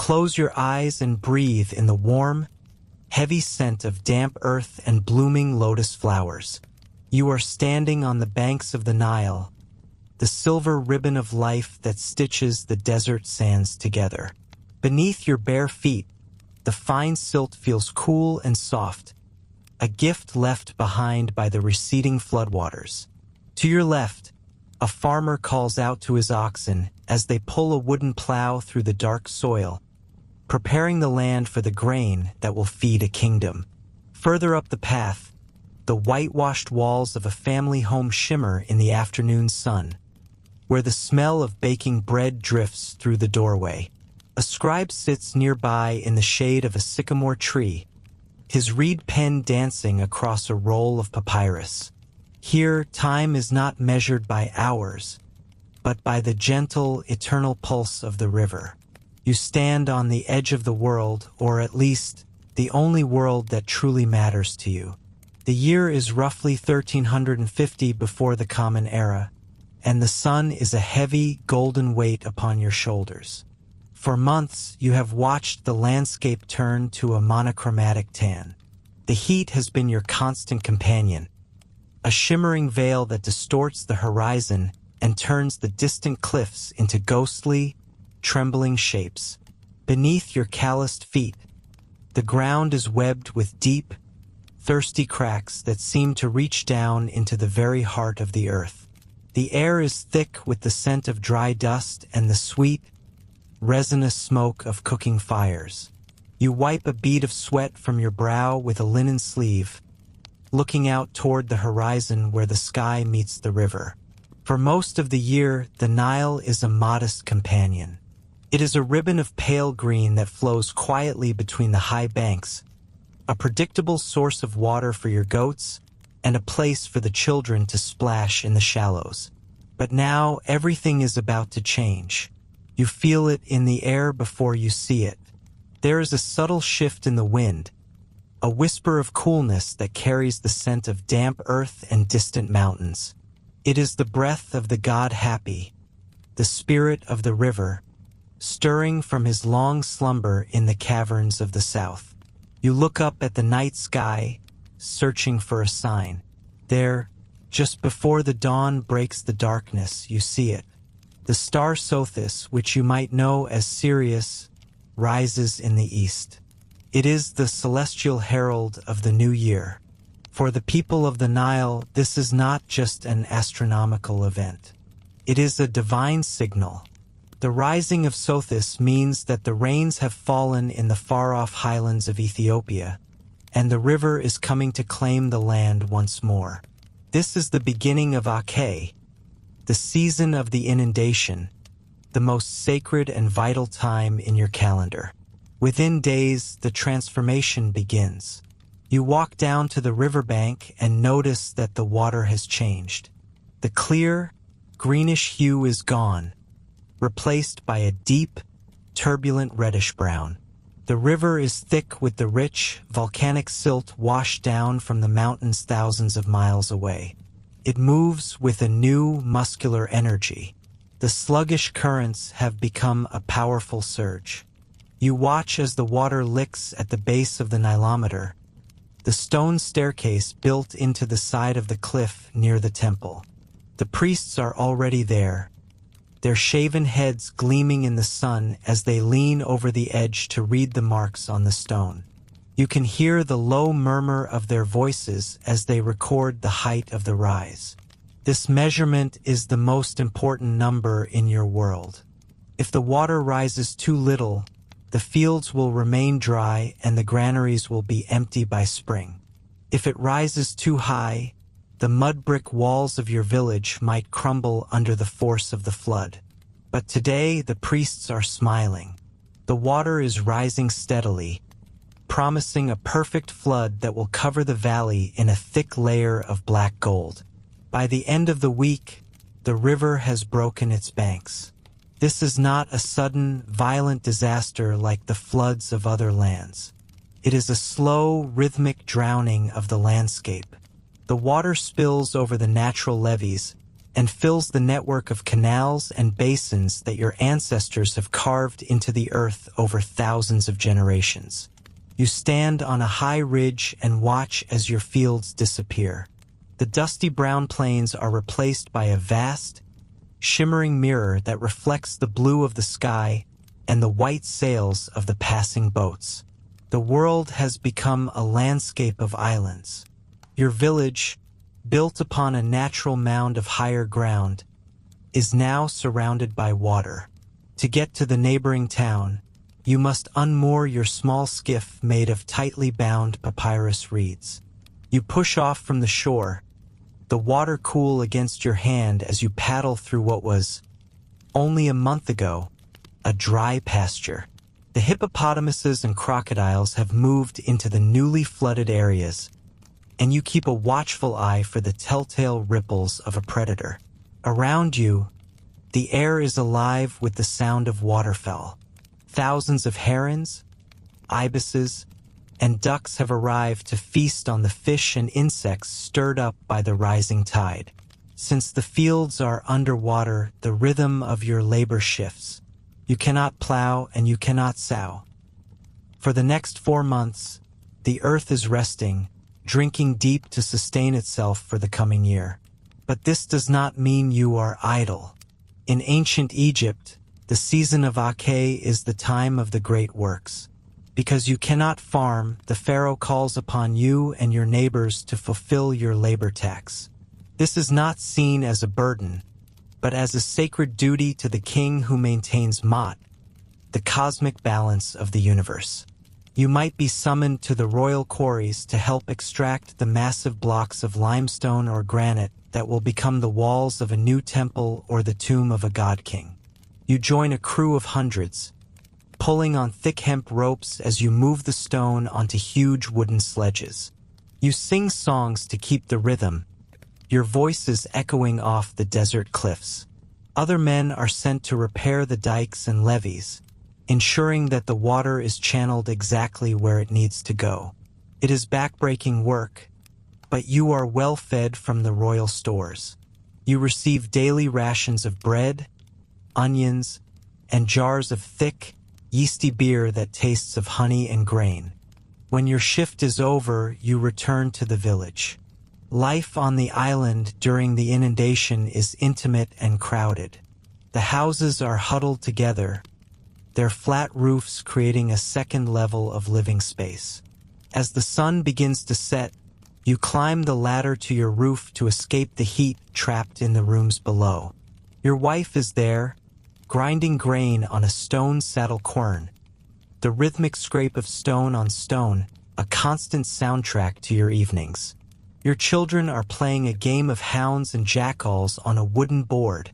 close your eyes and breathe in the warm, heavy scent of damp earth and blooming lotus flowers. You are standing on the banks of the Nile, the silver ribbon of life that stitches the desert sands together. Beneath your bare feet, the fine silt feels cool and soft, a gift left behind by the receding floodwaters. To your left, a farmer calls out to his oxen as they pull a wooden plow through the dark soil, preparing the land for the grain that will feed a kingdom. Further up the path, the whitewashed walls of a family home shimmer in the afternoon sun, where the smell of baking bread drifts through the doorway. A scribe sits nearby in the shade of a sycamore tree, his reed pen dancing across a roll of papyrus. Here, time is not measured by hours, but by the gentle, eternal pulse of the river. You stand on the edge of the world, or at least the only world that truly matters to you. The year is roughly 1350 before the Common Era, and the sun is a heavy, golden weight upon your shoulders. For months, you have watched the landscape turn to a monochromatic tan. The heat has been your constant companion, a shimmering veil that distorts the horizon and turns the distant cliffs into ghostly, trembling shapes. Beneath your calloused feet, the ground is webbed with deep, thirsty cracks that seem to reach down into the very heart of the earth. The air is thick with the scent of dry dust and the sweet, resinous smoke of cooking fires. You wipe a bead of sweat from your brow with a linen sleeve, looking out toward the horizon where the sky meets the river. For most of the year, the Nile is a modest companion. It is a ribbon of pale green that flows quietly between the high banks, a predictable source of water for your goats, and a place for the children to splash in the shallows. But now everything is about to change. You feel it in the air before you see it. There is a subtle shift in the wind, a whisper of coolness that carries the scent of damp earth and distant mountains. It is the breath of the god Hapi, the spirit of the river, stirring from his long slumber in the caverns of the south. You look up at the night sky, searching for a sign. There, just before the dawn breaks the darkness, you see it. The star Sothis, which you might know as Sirius, rises in the east. It is the celestial herald of the new year. For the people of the Nile, this is not just an astronomical event. It is a divine signal. The rising of Sothis means that the rains have fallen in the far-off highlands of Ethiopia, and the river is coming to claim the land once more. This is the beginning of Akhet, the season of the inundation, the most sacred and vital time in your calendar. Within days, the transformation begins. You walk down to the riverbank and notice that the water has changed. The clear, greenish hue is gone, replaced by a deep, turbulent reddish-brown. The river is thick with the rich, volcanic silt washed down from the mountains thousands of miles away. It moves with a new, muscular energy. The sluggish currents have become a powerful surge. You watch as the water licks at the base of the Nilometer, the stone staircase built into the side of the cliff near the temple. The priests are already there, their shaven heads gleaming in the sun as they lean over the edge to read the marks on the stone. You can hear the low murmur of their voices as they record the height of the rise. This measurement is the most important number in your world. If the water rises too little, the fields will remain dry and the granaries will be empty by spring. If it rises too high, the mud-brick walls of your village might crumble under the force of the flood. But today the priests are smiling. The water is rising steadily, promising a perfect flood that will cover the valley in a thick layer of black gold. By the end of the week, the river has broken its banks. This is not a sudden, violent disaster like the floods of other lands. It is a slow, rhythmic drowning of the landscape. The water spills over the natural levees, and fills the network of canals and basins that your ancestors have carved into the earth over thousands of generations. You stand on a high ridge and watch as your fields disappear. The dusty brown plains are replaced by a vast, shimmering mirror that reflects the blue of the sky and the white sails of the passing boats. The world has become a landscape of islands. Your village, built upon a natural mound of higher ground, is now surrounded by water. To get to the neighboring town, you must unmoor your small skiff made of tightly bound papyrus reeds. You push off from the shore, the water cool against your hand as you paddle through what was, only a month ago, a dry pasture. The hippopotamuses and crocodiles have moved into the newly flooded areas, and you keep a watchful eye for the telltale ripples of a predator. Around you, the air is alive with the sound of waterfowl. Thousands of herons, ibises, and ducks have arrived to feast on the fish and insects stirred up by the rising tide. Since the fields are underwater, the rhythm of your labor shifts. You cannot plow and you cannot sow. For the next 4 months, the earth is resting, drinking deep to sustain itself for the coming year. But this does not mean you are idle. In ancient Egypt, the season of Akhet is the time of the great works. Because you cannot farm, the Pharaoh calls upon you and your neighbors to fulfill your labor tax. This is not seen as a burden, but as a sacred duty to the king who maintains Mot, the cosmic balance of the universe. You might be summoned to the royal quarries to help extract the massive blocks of limestone or granite that will become the walls of a new temple or the tomb of a god-king. You join a crew of hundreds, pulling on thick hemp ropes as you move the stone onto huge wooden sledges. You sing songs to keep the rhythm, your voices echoing off the desert cliffs. Other men are sent to repair the dikes and levees, ensuring that the water is channeled exactly where it needs to go. It is backbreaking work, but you are well fed from the royal stores. You receive daily rations of bread, onions, and jars of thick, yeasty beer that tastes of honey and grain. When your shift is over, you return to the village. Life on the island during the inundation is intimate and crowded. The houses are huddled together, their flat roofs creating a second level of living space. As the sun begins to set, you climb the ladder to your roof to escape the heat trapped in the rooms below. Your wife is there, grinding grain on a stone saddle quern, the rhythmic scrape of stone on stone, a constant soundtrack to your evenings. Your children are playing a game of hounds and jackals on a wooden board,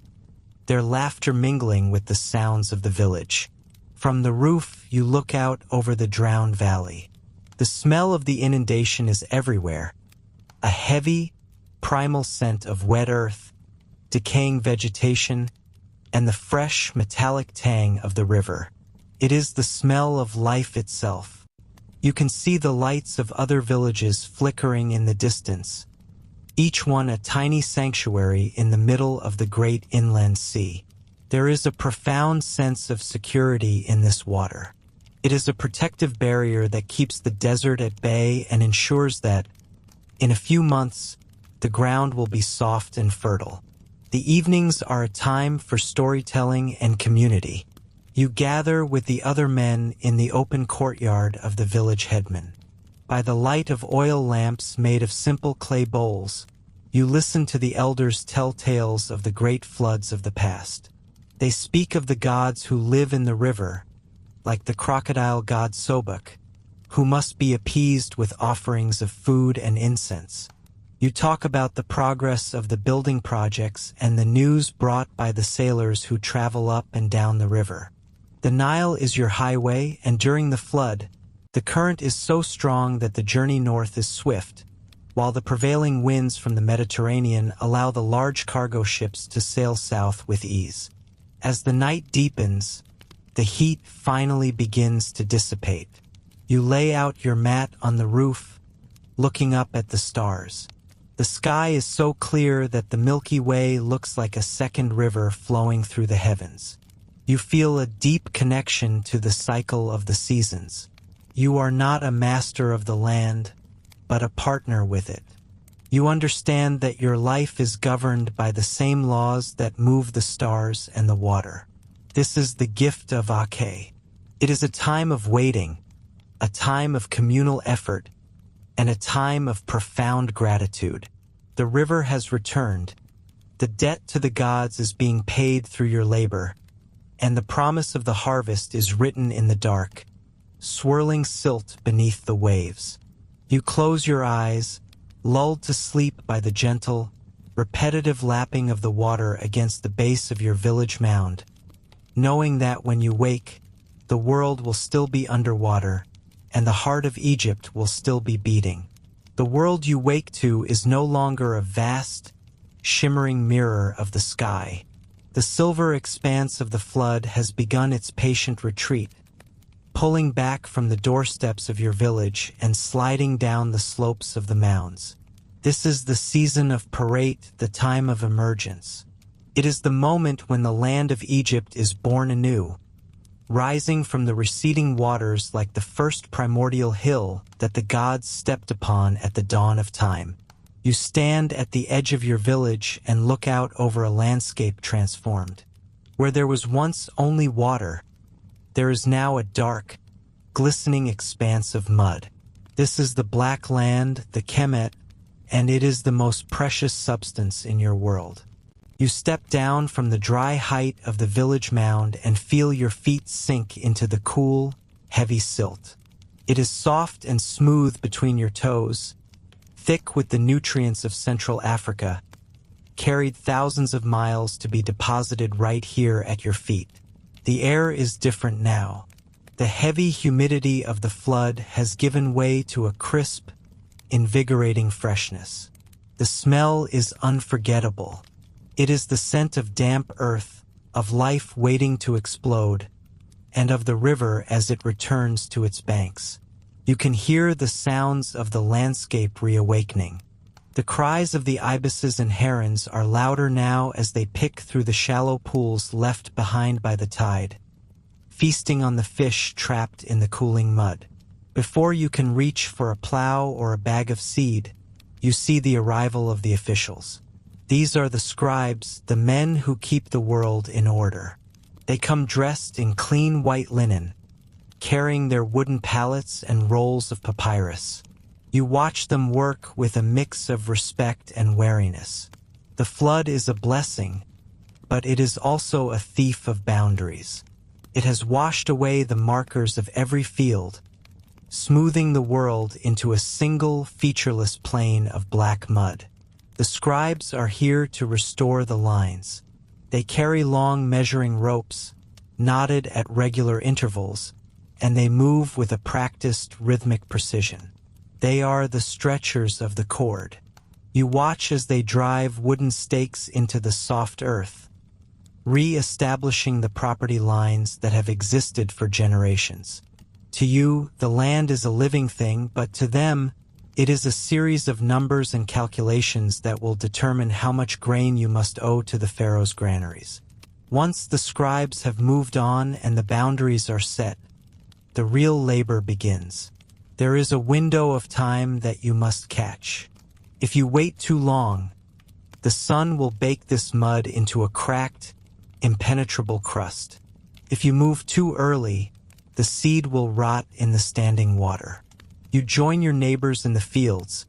their laughter mingling with the sounds of the village. From the roof, you look out over the drowned valley. The smell of the inundation is everywhere, a heavy, primal scent of wet earth, decaying vegetation, and the fresh, metallic tang of the river. It is the smell of life itself. You can see the lights of other villages flickering in the distance, each one a tiny sanctuary in the middle of the great inland sea. There is a profound sense of security in this water. It is a protective barrier that keeps the desert at bay and ensures that, in a few months, the ground will be soft and fertile. The evenings are a time for storytelling and community. You gather with the other men in the open courtyard of the village headman. By the light of oil lamps made of simple clay bowls, you listen to the elders tell tales of the great floods of the past. They speak of the gods who live in the river, like the crocodile god Sobek, who must be appeased with offerings of food and incense. You talk about the progress of the building projects and the news brought by the sailors who travel up and down the river. The Nile is your highway, and during the flood, the current is so strong that the journey north is swift, while the prevailing winds from the Mediterranean allow the large cargo ships to sail south with ease. As the night deepens, the heat finally begins to dissipate. You lay out your mat on the roof, looking up at the stars. The sky is so clear that the Milky Way looks like a second river flowing through the heavens. You feel a deep connection to the cycle of the seasons. You are not a master of the land, but a partner with it. You understand that your life is governed by the same laws that move the stars and the water. This is the gift of Akhet. It is a time of waiting, a time of communal effort, and a time of profound gratitude. The river has returned. The debt to the gods is being paid through your labor, and the promise of the harvest is written in the dark, swirling silt beneath the waves. You close your eyes, lulled to sleep by the gentle, repetitive lapping of the water against the base of your village mound, knowing that when you wake, the world will still be underwater, and the heart of Egypt will still be beating. The world you wake to is no longer a vast, shimmering mirror of the sky. The silver expanse of the flood has begun its patient retreat, pulling back from the doorsteps of your village and sliding down the slopes of the mounds. This is the season of Peret, the time of emergence. It is the moment when the land of Egypt is born anew, rising from the receding waters like the first primordial hill that the gods stepped upon at the dawn of time. You stand at the edge of your village and look out over a landscape transformed. Where there was once only water, there is now a dark, glistening expanse of mud. This is the black land, the Kemet, and it is the most precious substance in your world. You step down from the dry height of the village mound and feel your feet sink into the cool, heavy silt. It is soft and smooth between your toes, thick with the nutrients of Central Africa, carried thousands of miles to be deposited right here at your feet. The air is different now. The heavy humidity of the flood has given way to a crisp, invigorating freshness. The smell is unforgettable. It is the scent of damp earth, of life waiting to explode, and of the river as it returns to its banks. You can hear the sounds of the landscape reawakening. The cries of the ibises and herons are louder now as they pick through the shallow pools left behind by the tide, feasting on the fish trapped in the cooling mud. Before you can reach for a plow or a bag of seed, you see the arrival of the officials. These are the scribes, the men who keep the world in order. They come dressed in clean white linen, carrying their wooden pallets and rolls of papyrus. You watch them work with a mix of respect and wariness. The flood is a blessing, but it is also a thief of boundaries. It has washed away the markers of every field, smoothing the world into a single featureless plain of black mud. The scribes are here to restore the lines. They carry long measuring ropes, knotted at regular intervals, and they move with a practiced rhythmic precision. They are the stretchers of the cord. You watch as they drive wooden stakes into the soft earth, re-establishing the property lines that have existed for generations. To you, the land is a living thing, but to them, it is a series of numbers and calculations that will determine how much grain you must owe to the Pharaoh's granaries. Once the scribes have moved on and the boundaries are set, the real labor begins. There is a window of time that you must catch. If you wait too long, the sun will bake this mud into a cracked, impenetrable crust. If you move too early, the seed will rot in the standing water. You join your neighbors in the fields,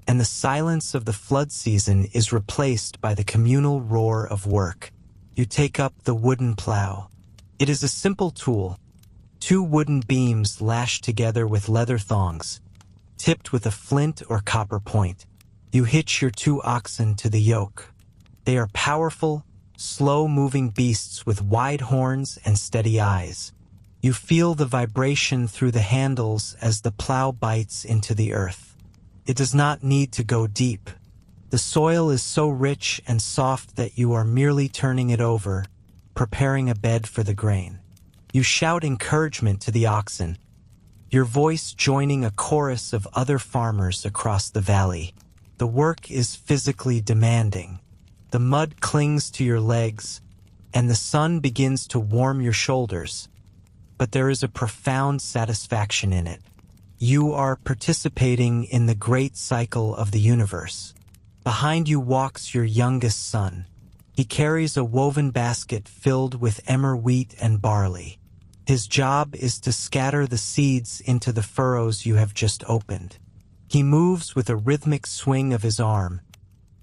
and the silence of the flood season is replaced by the communal roar of work. You take up the wooden plow. It is a simple tool, 2 wooden beams lashed together with leather thongs, tipped with a flint or copper point. You hitch your 2 oxen to the yoke. They are powerful, slow-moving beasts with wide horns and steady eyes. You feel the vibration through the handles as the plow bites into the earth. It does not need to go deep. The soil is so rich and soft that you are merely turning it over, preparing a bed for the grain. You shout encouragement to the oxen, your voice joining a chorus of other farmers across the valley. The work is physically demanding. The mud clings to your legs, and the sun begins to warm your shoulders. But there is a profound satisfaction in it. You are participating in the great cycle of the universe. Behind you walks your youngest son. He carries a woven basket filled with emmer wheat and barley. His job is to scatter the seeds into the furrows you have just opened. He moves with a rhythmic swing of his arm,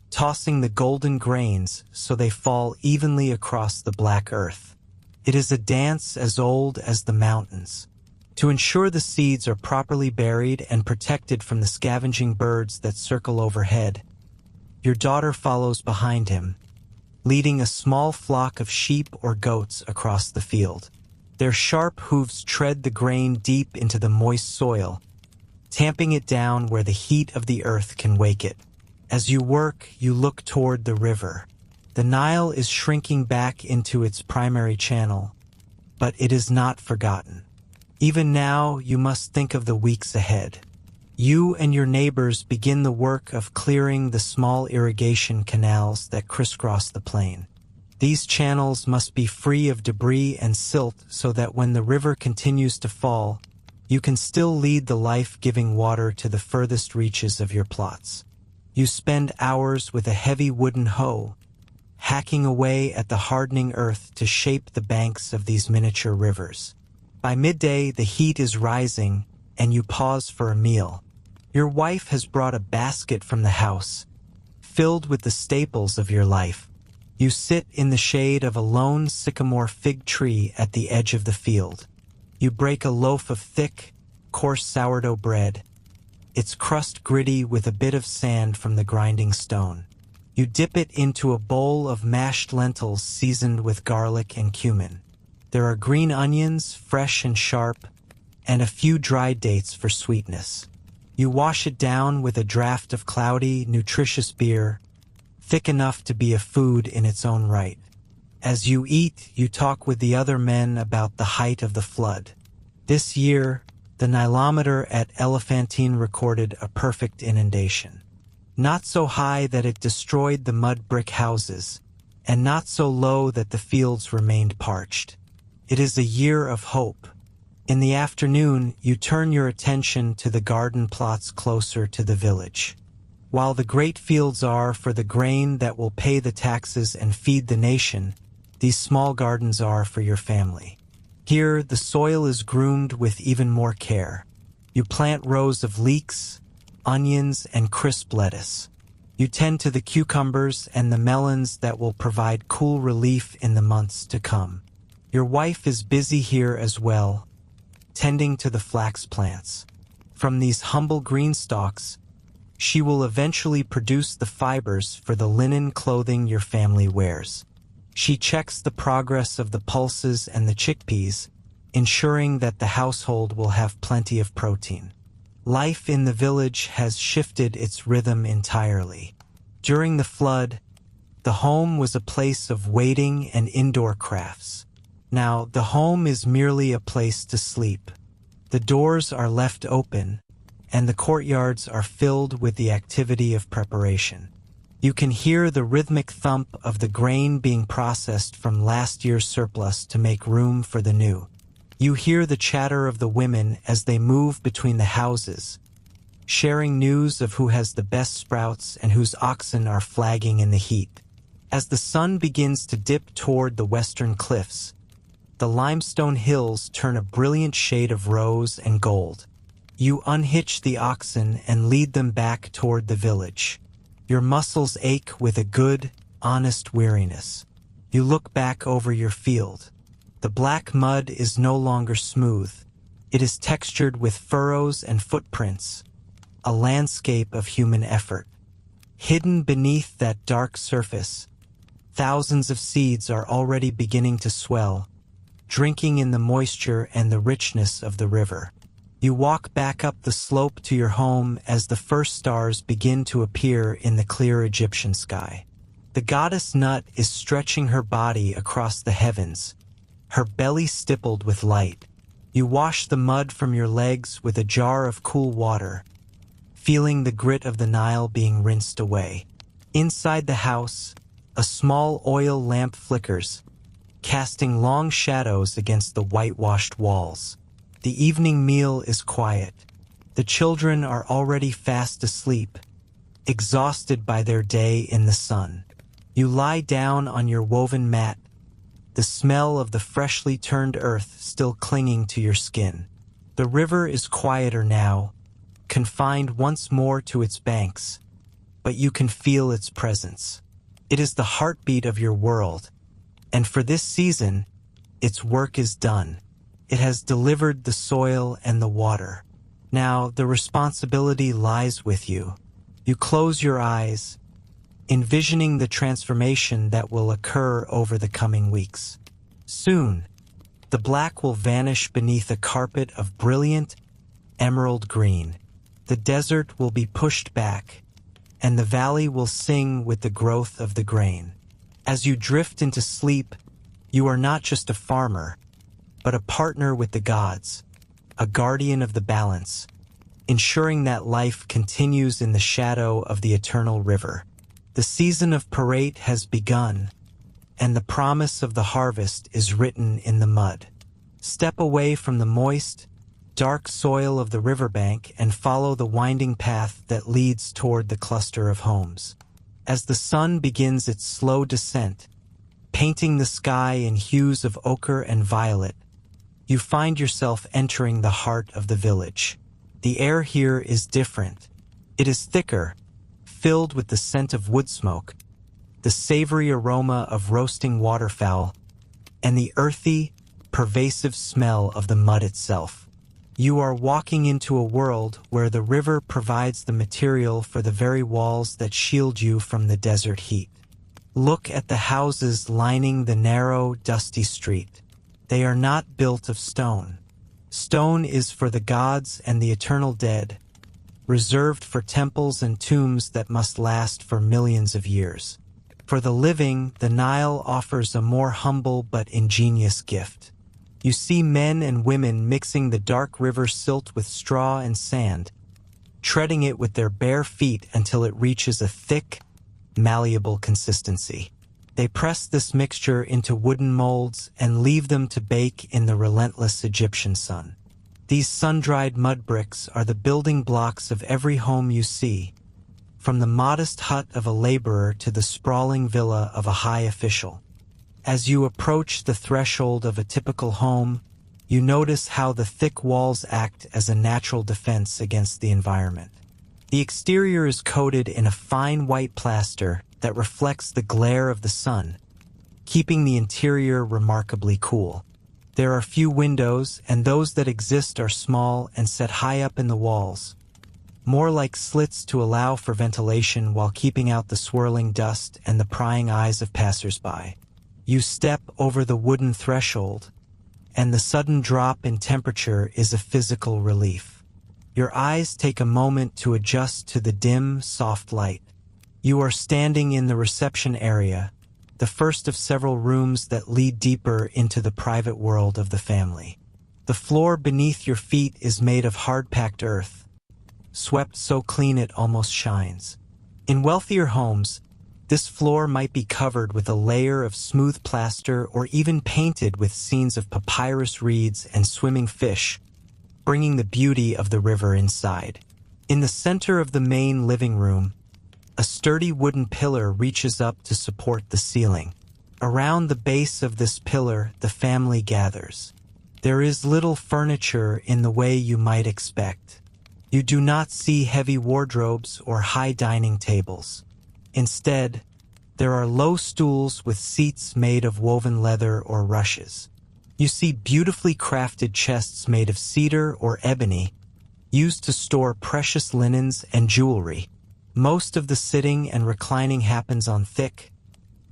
tossing the golden grains so they fall evenly across the black earth. It is a dance as old as the mountains. To ensure the seeds are properly buried and protected from the scavenging birds that circle overhead, your daughter follows behind him, leading a small flock of sheep or goats across the field. Their sharp hooves tread the grain deep into the moist soil, tamping it down where the heat of the earth can wake it. As you work, you look toward the river. The Nile is shrinking back into its primary channel, but it is not forgotten. Even now, you must think of the weeks ahead. You and your neighbors begin the work of clearing the small irrigation canals that crisscross the plain. These channels must be free of debris and silt so that when the river continues to fall, you can still lead the life-giving water to the furthest reaches of your plots. You spend hours with a heavy wooden hoe, hacking away at the hardening earth to shape the banks of these miniature rivers. By midday, the heat is rising, and you pause for a meal. Your wife has brought a basket from the house, filled with the staples of your life. You sit in the shade of a lone sycamore fig tree at the edge of the field. You break a loaf of thick, coarse sourdough bread, its crust gritty with a bit of sand from the grinding stone. You dip it into a bowl of mashed lentils seasoned with garlic and cumin. There are green onions, fresh and sharp, and a few dried dates for sweetness. You wash it down with a draught of cloudy, nutritious beer, thick enough to be a food in its own right. As you eat, you talk with the other men about the height of the flood. This year, the Nilometer at Elephantine recorded a perfect inundation. Not so high that it destroyed the mud brick houses, and not so low that the fields remained parched. It is a year of hope. In the afternoon, you turn your attention to the garden plots closer to the village. While the great fields are for the grain that will pay the taxes and feed the nation, these small gardens are for your family. Here, the soil is groomed with even more care. You plant rows of leeks, onions, and crisp lettuce. You tend to the cucumbers and the melons that will provide cool relief in the months to come. Your wife is busy here as well, tending to the flax plants. From these humble green stalks, she will eventually produce the fibers for the linen clothing your family wears. She checks the progress of the pulses and the chickpeas, ensuring that the household will have plenty of protein. Life in the village has shifted its rhythm entirely. During the flood, the home was a place of waiting and indoor crafts. Now, the home is merely a place to sleep. The doors are left open, and the courtyards are filled with the activity of preparation. You can hear the rhythmic thump of the grain being processed from last year's surplus to make room for the new. You hear the chatter of the women as they move between the houses, sharing news of who has the best sprouts and whose oxen are flagging in the heat. As the sun begins to dip toward the western cliffs, the limestone hills turn a brilliant shade of rose and gold. You unhitch the oxen and lead them back toward the village. Your muscles ache with a good, honest weariness. You look back over your field. The black mud is no longer smooth. It is textured with furrows and footprints, a landscape of human effort. Hidden beneath that dark surface, thousands of seeds are already beginning to swell, drinking in the moisture and the richness of the river. You walk back up the slope to your home as the first stars begin to appear in the clear Egyptian sky. The goddess Nut is stretching her body across the heavens, her belly stippled with light. You wash the mud from your legs with a jar of cool water, feeling the grit of the Nile being rinsed away. Inside the house, a small oil lamp flickers, casting long shadows against the whitewashed walls. The evening meal is quiet. The children are already fast asleep, exhausted by their day in the sun. You lie down on your woven mat, the smell of the freshly turned earth still clinging to your skin. The river is quieter now, confined once more to its banks, but you can feel its presence. It is the heartbeat of your world, and for this season, its work is done. It has delivered the soil and the water. Now the responsibility lies with you. You close your eyes, envisioning the transformation that will occur over the coming weeks. Soon, the black will vanish beneath a carpet of brilliant emerald green. The desert will be pushed back, and the valley will sing with the growth of the grain. As you drift into sleep, you are not just a farmer, but a partner with the gods, a guardian of the balance, ensuring that life continues in the shadow of the eternal river. The season of Peret has begun, and the promise of the harvest is written in the mud. Step away from the moist, dark soil of the riverbank and follow the winding path that leads toward the cluster of homes. As the sun begins its slow descent, painting the sky in hues of ochre and violet, you find yourself entering the heart of the village. The air here is different. It is thicker, filled with the scent of wood smoke, the savory aroma of roasting waterfowl, and the earthy, pervasive smell of the mud itself. You are walking into a world where the river provides the material for the very walls that shield you from the desert heat. Look at the houses lining the narrow, dusty street. They are not built of stone. Stone is for the gods and the eternal dead, reserved for temples and tombs that must last for millions of years. For the living, the Nile offers a more humble but ingenious gift. You see men and women mixing the dark river silt with straw and sand, treading it with their bare feet until it reaches a thick, malleable consistency. They press this mixture into wooden molds and leave them to bake in the relentless Egyptian sun. These sun-dried mud bricks are the building blocks of every home you see, from the modest hut of a laborer to the sprawling villa of a high official. As you approach the threshold of a typical home, you notice how the thick walls act as a natural defense against the environment. The exterior is coated in a fine white plaster that reflects the glare of the sun, keeping the interior remarkably cool. There are few windows, and those that exist are small and set high up in the walls, more like slits to allow for ventilation while keeping out the swirling dust and the prying eyes of passers-by. You step over the wooden threshold, and the sudden drop in temperature is a physical relief. Your eyes take a moment to adjust to the dim, soft light. You are standing in the reception area, the first of several rooms that lead deeper into the private world of the family. The floor beneath your feet is made of hard-packed earth, swept so clean it almost shines. In wealthier homes, this floor might be covered with a layer of smooth plaster or even painted with scenes of papyrus reeds and swimming fish, bringing the beauty of the river inside. In the center of the main living room, a sturdy wooden pillar reaches up to support the ceiling. Around the base of this pillar, the family gathers. There is little furniture in the way you might expect. You do not see heavy wardrobes or high dining tables. Instead, there are low stools with seats made of woven leather or rushes. You see beautifully crafted chests made of cedar or ebony, used to store precious linens and jewelry. Most of the sitting and reclining happens on thick,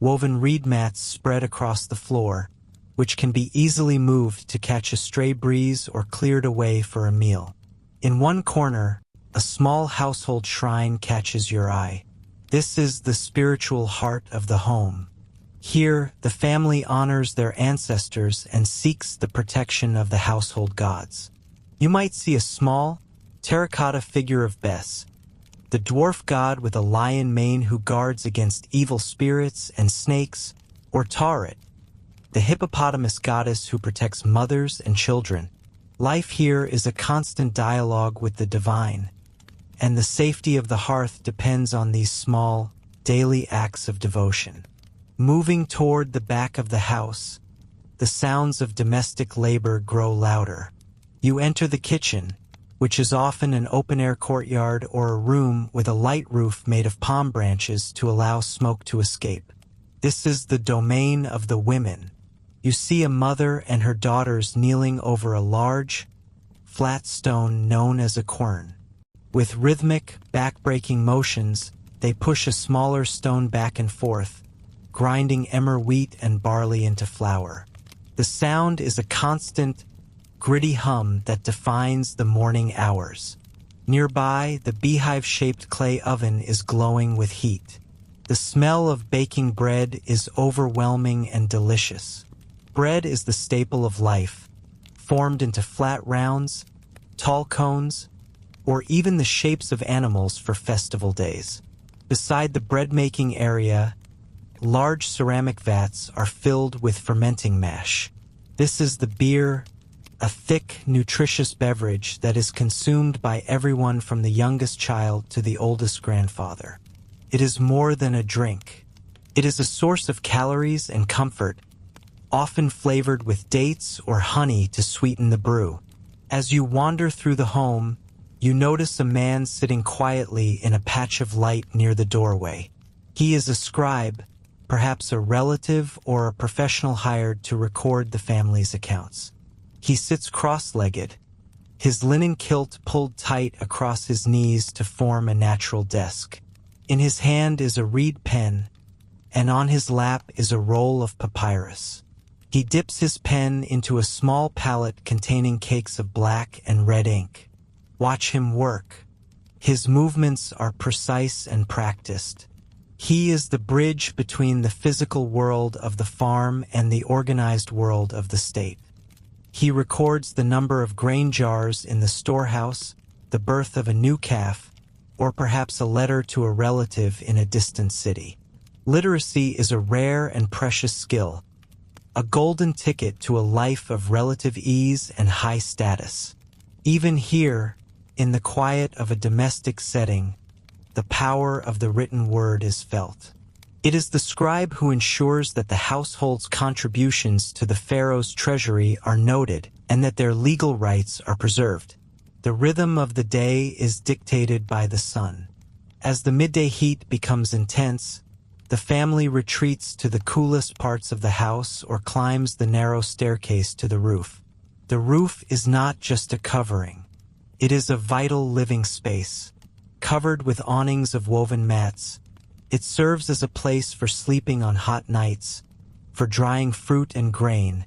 woven reed mats spread across the floor, which can be easily moved to catch a stray breeze or cleared away for a meal. In one corner, a small household shrine catches your eye. This is the spiritual heart of the home. Here, the family honors their ancestors and seeks the protection of the household gods. You might see a small, terracotta figure of Bes, the dwarf god with a lion mane who guards against evil spirits and snakes, or Taret, the hippopotamus goddess who protects mothers and children. Life here is a constant dialogue with the divine, and the safety of the hearth depends on these small, daily acts of devotion. Moving toward the back of the house, the sounds of domestic labor grow louder. You enter the kitchen, which is often an open-air courtyard or a room with a light roof made of palm branches to allow smoke to escape. This is the domain of the women. You see a mother and her daughters kneeling over a large, flat stone known as a quern. With rhythmic, back-breaking motions, they push a smaller stone back and forth, grinding emmer wheat and barley into flour. The sound is a constant, gritty hum that defines the morning hours. Nearby, the beehive-shaped clay oven is glowing with heat. The smell of baking bread is overwhelming and delicious. Bread is the staple of life, formed into flat rounds, tall cones, or even the shapes of animals for festival days. Beside the bread-making area, large ceramic vats are filled with fermenting mash. This is the beer, a thick, nutritious beverage that is consumed by everyone from the youngest child to the oldest grandfather. It is more than a drink. It is a source of calories and comfort, often flavored with dates or honey to sweeten the brew. As you wander through the home, you notice a man sitting quietly in a patch of light near the doorway. He is a scribe, perhaps a relative or a professional hired to record the family's accounts. He sits cross-legged, his linen kilt pulled tight across his knees to form a natural desk. In his hand is a reed pen, and on his lap is a roll of papyrus. He dips his pen into a small palette containing cakes of black and red ink. Watch him work. His movements are precise and practiced. He is the bridge between the physical world of the farm and the organized world of the state. He records the number of grain jars in the storehouse, the birth of a new calf, or perhaps a letter to a relative in a distant city. Literacy is a rare and precious skill, a golden ticket to a life of relative ease and high status. Even here, in the quiet of a domestic setting, the power of the written word is felt. It is the scribe who ensures that the household's contributions to the Pharaoh's treasury are noted and that their legal rights are preserved. The rhythm of the day is dictated by the sun. As the midday heat becomes intense, the family retreats to the coolest parts of the house or climbs the narrow staircase to the roof. The roof is not just a covering. It is a vital living space. Covered with awnings of woven mats, it serves as a place for sleeping on hot nights, for drying fruit and grain,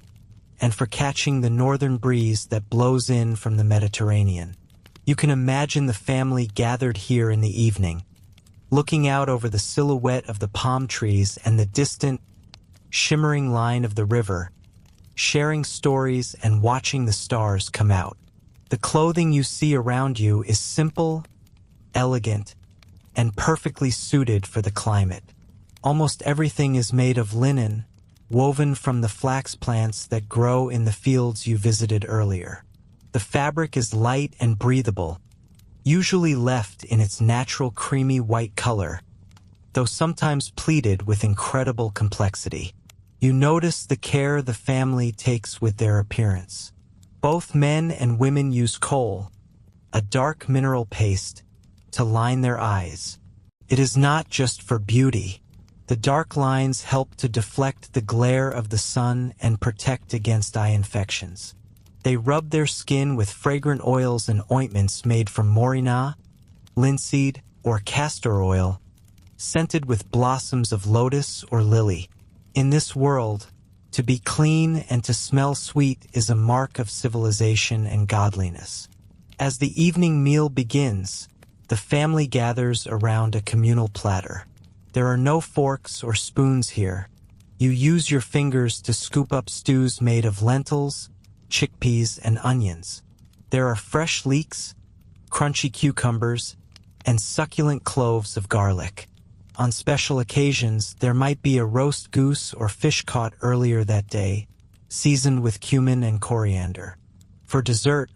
and for catching the northern breeze that blows in from the Mediterranean. You can imagine the family gathered here in the evening, looking out over the silhouette of the palm trees and the distant, shimmering line of the river, sharing stories and watching the stars come out. The clothing you see around you is simple, elegant, and perfectly suited for the climate. Almost everything is made of linen, woven from the flax plants that grow in the fields you visited earlier. The fabric is light and breathable, usually left in its natural creamy white color, though sometimes pleated with incredible complexity. You notice the care the family takes with their appearance. Both men and women use kohl, a dark mineral paste, to line their eyes. It is not just for beauty. The dark lines help to deflect the glare of the sun and protect against eye infections. They rub their skin with fragrant oils and ointments made from morina, linseed, or castor oil, scented with blossoms of lotus or lily. In this world, to be clean and to smell sweet is a mark of civilization and godliness. As the evening meal begins, the family gathers around a communal platter. There are no forks or spoons here. You use your fingers to scoop up stews made of lentils, chickpeas, and onions. There are fresh leeks, crunchy cucumbers, and succulent cloves of garlic. On special occasions, there might be a roast goose or fish caught earlier that day, seasoned with cumin and coriander. For dessert,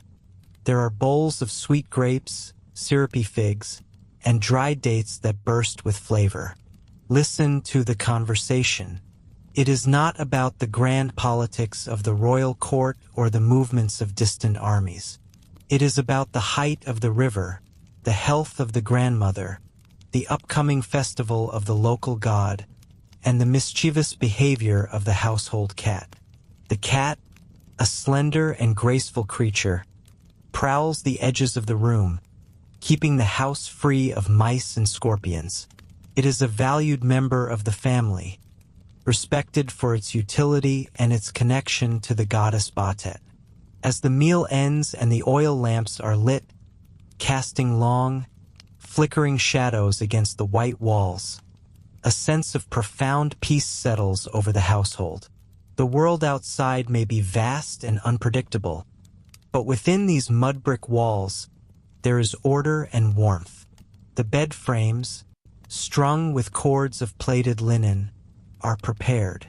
there are bowls of sweet grapes, syrupy figs, and dried dates that burst with flavor. Listen to the conversation. It is not about the grand politics of the royal court or the movements of distant armies. It is about the height of the river, the health of the grandmother, the upcoming festival of the local god, and the mischievous behavior of the household cat. The cat, a slender and graceful creature, prowls the edges of the room, keeping the house free of mice and scorpions. It is a valued member of the family, respected for its utility and its connection to the goddess Batet. As the meal ends and the oil lamps are lit, casting long, flickering shadows against the white walls, a sense of profound peace settles over the household. The world outside may be vast and unpredictable, but within these mud-brick walls, there is order and warmth. The bed frames, strung with cords of plaited linen, are prepared.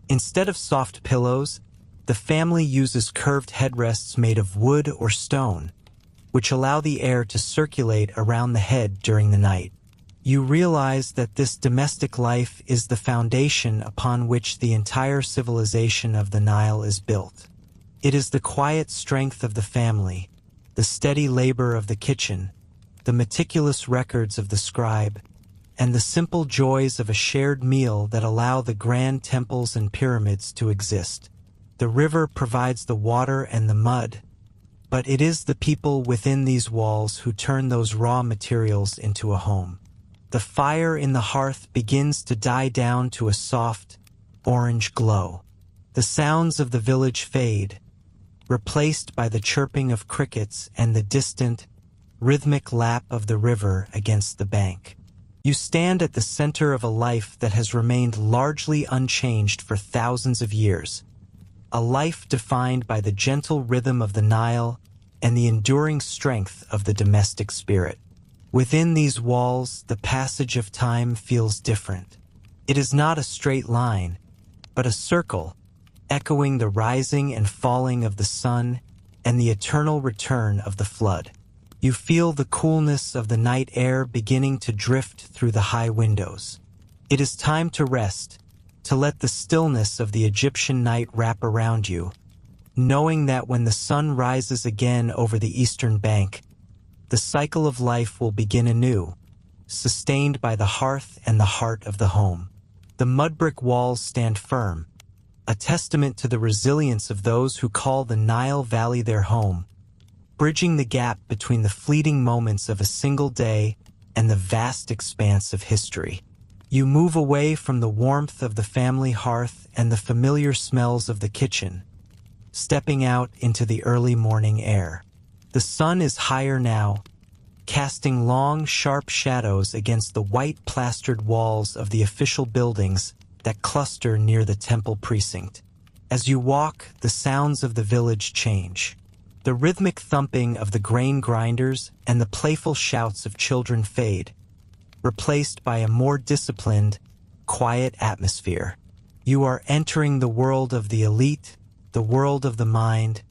Instead of soft pillows, the family uses curved headrests made of wood or stone, which allow the air to circulate around the head during the night. You realize that this domestic life is the foundation upon which the entire civilization of the Nile is built. It is the quiet strength of the family, the steady labor of the kitchen, the meticulous records of the scribe, and the simple joys of a shared meal that allow the grand temples and pyramids to exist. The river provides the water and the mud, but it is the people within these walls who turn those raw materials into a home. The fire in the hearth begins to die down to a soft, orange glow. The sounds of the village fade, replaced by the chirping of crickets and the distant, rhythmic lap of the river against the bank. You stand at the center of a life that has remained largely unchanged for thousands of years, a life defined by the gentle rhythm of the Nile and the enduring strength of the domestic spirit. Within these walls, the passage of time feels different. It is not a straight line, but a circle, echoing the rising and falling of the sun and the eternal return of the flood. You feel the coolness of the night air beginning to drift through the high windows. It is time to rest, to let the stillness of the Egyptian night wrap around you, knowing that when the sun rises again over the eastern bank, the cycle of life will begin anew, sustained by the hearth and the heart of the home. The mud-brick walls stand firm, a testament to the resilience of those who call the Nile Valley their home, bridging the gap between the fleeting moments of a single day and the vast expanse of history. You move away from the warmth of the family hearth and the familiar smells of the kitchen, stepping out into the early morning air. The sun is higher now, casting long, sharp shadows against the white plastered walls of the official buildings that cluster near the temple precinct. As you walk, the sounds of the village change. The rhythmic thumping of the grain grinders and the playful shouts of children fade, replaced by a more disciplined, quiet atmosphere. You are entering the world of the elite, the world of the mind,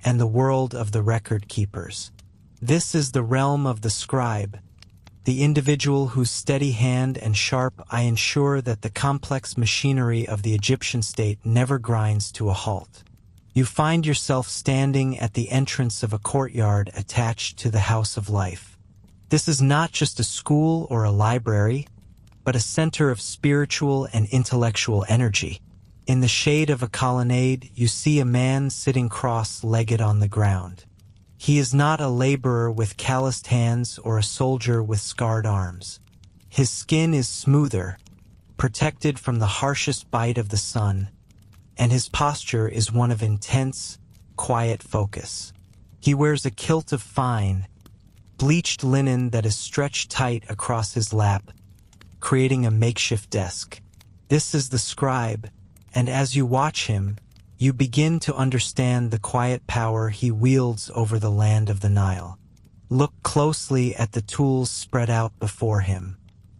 and the world of the record keepers. This is the realm of the scribe, the individual whose steady hand and sharp eye ensure that the complex machinery of the Egyptian state never grinds to a halt. You find yourself standing at the entrance of a courtyard attached to the House of Life. This is not just a school or a library, but a center of spiritual and intellectual energy. In the shade of a colonnade, you see a man sitting cross-legged on the ground. He is not a laborer with calloused hands or a soldier with scarred arms. His skin is smoother, protected from the harshest bite of the sun, and his posture is one of intense, quiet focus. He wears a kilt of fine, bleached linen that is stretched tight across his lap, creating a makeshift desk. This is the scribe, and as you watch him, you begin to understand the quiet power he wields over the land of the Nile. Look closely at the tools spread out before him.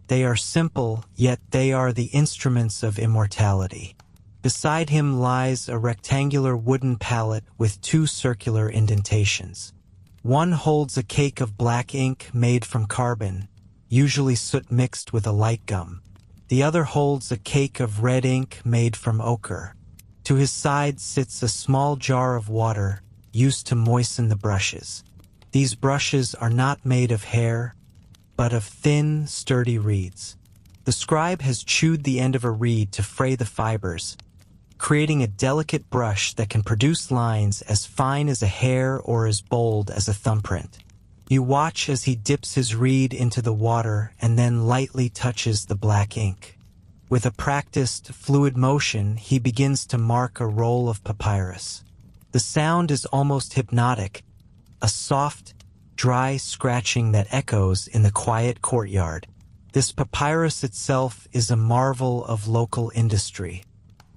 They are simple, yet they are the instruments of immortality. Beside him lies a rectangular wooden pallet with two circular indentations. One holds a cake of black ink made from carbon, usually soot mixed with a light gum. The other holds a cake of red ink made from ochre. To his side sits a small jar of water, used to moisten the brushes. These brushes are not made of hair, but of thin, sturdy reeds. The scribe has chewed the end of a reed to fray the fibers, creating a delicate brush that can produce lines as fine as a hair or as bold as a thumbprint. You watch as he dips his reed into the water and then lightly touches the black ink. With a practiced, fluid motion, he begins to mark a roll of papyrus. The sound is almost hypnotic, a soft, dry scratching that echoes in the quiet courtyard. This papyrus itself is a marvel of local industry.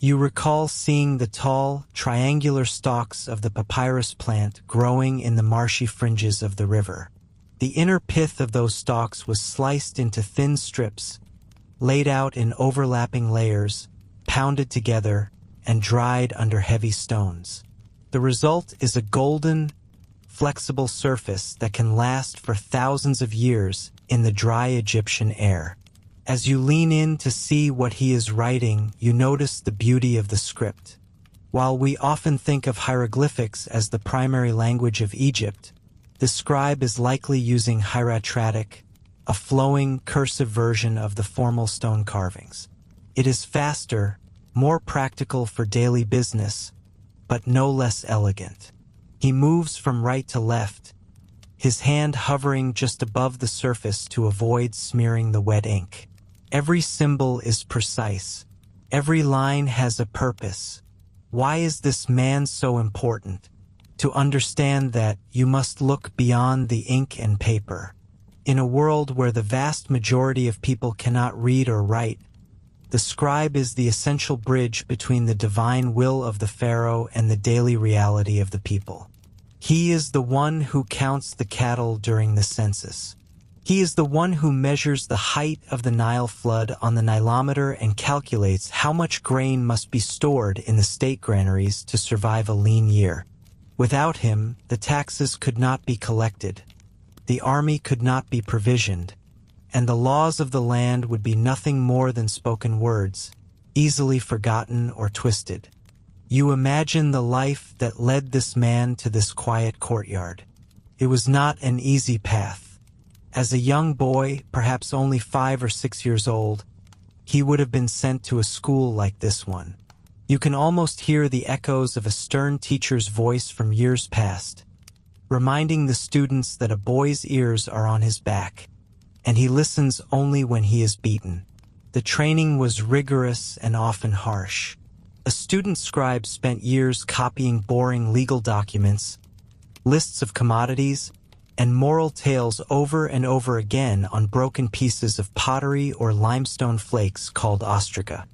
You recall seeing the tall, triangular stalks of the papyrus plant growing in the marshy fringes of the river. The inner pith of those stalks was sliced into thin strips, laid out in overlapping layers, pounded together, and dried under heavy stones. The result is a golden, flexible surface that can last for thousands of years in the dry Egyptian air. As you lean in to see what he is writing, you notice the beauty of the script. While we often think of hieroglyphics as the primary language of Egypt, the scribe is likely using hieratic, a flowing, cursive version of the formal stone carvings. It is faster, more practical for daily business, but no less elegant. He moves from right to left, his hand hovering just above the surface to avoid smearing the wet ink. Every symbol is precise. Every line has a purpose. Why is this man so important? To understand that, you must look beyond the ink and paper. In a world where the vast majority of people cannot read or write, the scribe is the essential bridge between the divine will of the Pharaoh and the daily reality of the people. He is the one who counts the cattle during the census. He is the one who measures the height of the Nile flood on the Nilometer and calculates how much grain must be stored in the state granaries to survive a lean year. Without him, the taxes could not be collected, the army could not be provisioned, and the laws of the land would be nothing more than spoken words, easily forgotten or twisted. You imagine the life that led this man to this quiet courtyard. It was not an easy path. As a young boy, perhaps only 5 or 6 years old, he would have been sent to a school like this one. You can almost hear the echoes of a stern teacher's voice from years past, reminding the students that a boy's ears are on his back, and he listens only when he is beaten. The training was rigorous and often harsh. A student scribe spent years copying boring legal documents, lists of commodities, and moral tales over and over again on broken pieces of pottery or limestone flakes called ostraca.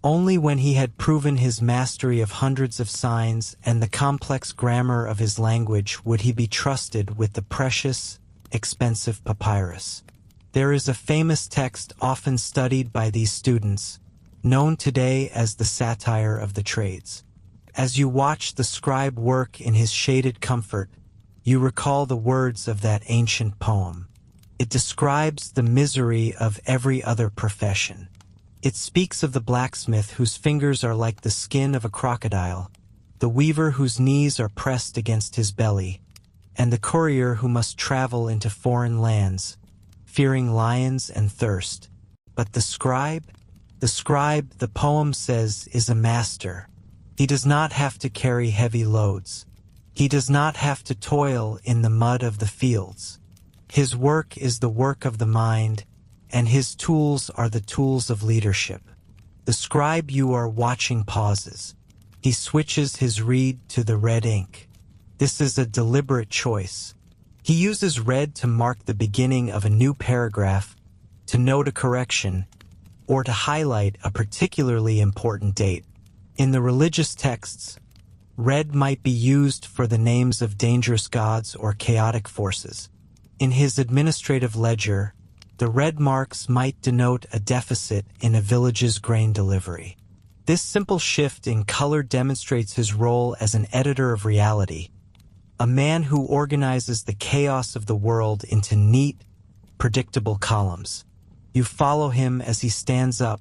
Only when he had proven his mastery of hundreds of signs and the complex grammar of his language would he be trusted with the precious, expensive papyrus. There is a famous text often studied by these students, known today as the Satire of the Trades. As you watch the scribe work in his shaded comfort, you recall the words of that ancient poem. It describes the misery of every other profession. It speaks of the blacksmith whose fingers are like the skin of a crocodile, the weaver whose knees are pressed against his belly, and the courier who must travel into foreign lands, fearing lions and thirst. But the scribe, the poem says, is a master. He does not have to carry heavy loads. He does not have to toil in the mud of the fields. His work is the work of the mind, and his tools are the tools of leadership. The scribe you are watching pauses. He switches his reed to the red ink. This is a deliberate choice. He uses red to mark the beginning of a new paragraph, to note a correction, or to highlight a particularly important date. In the religious texts, red might be used for the names of dangerous gods or chaotic forces. In his administrative ledger, the red marks might denote a deficit in a village's grain delivery. This simple shift in color demonstrates his role as an editor of reality, a man who organizes the chaos of the world into neat, predictable columns. You follow him as he stands up,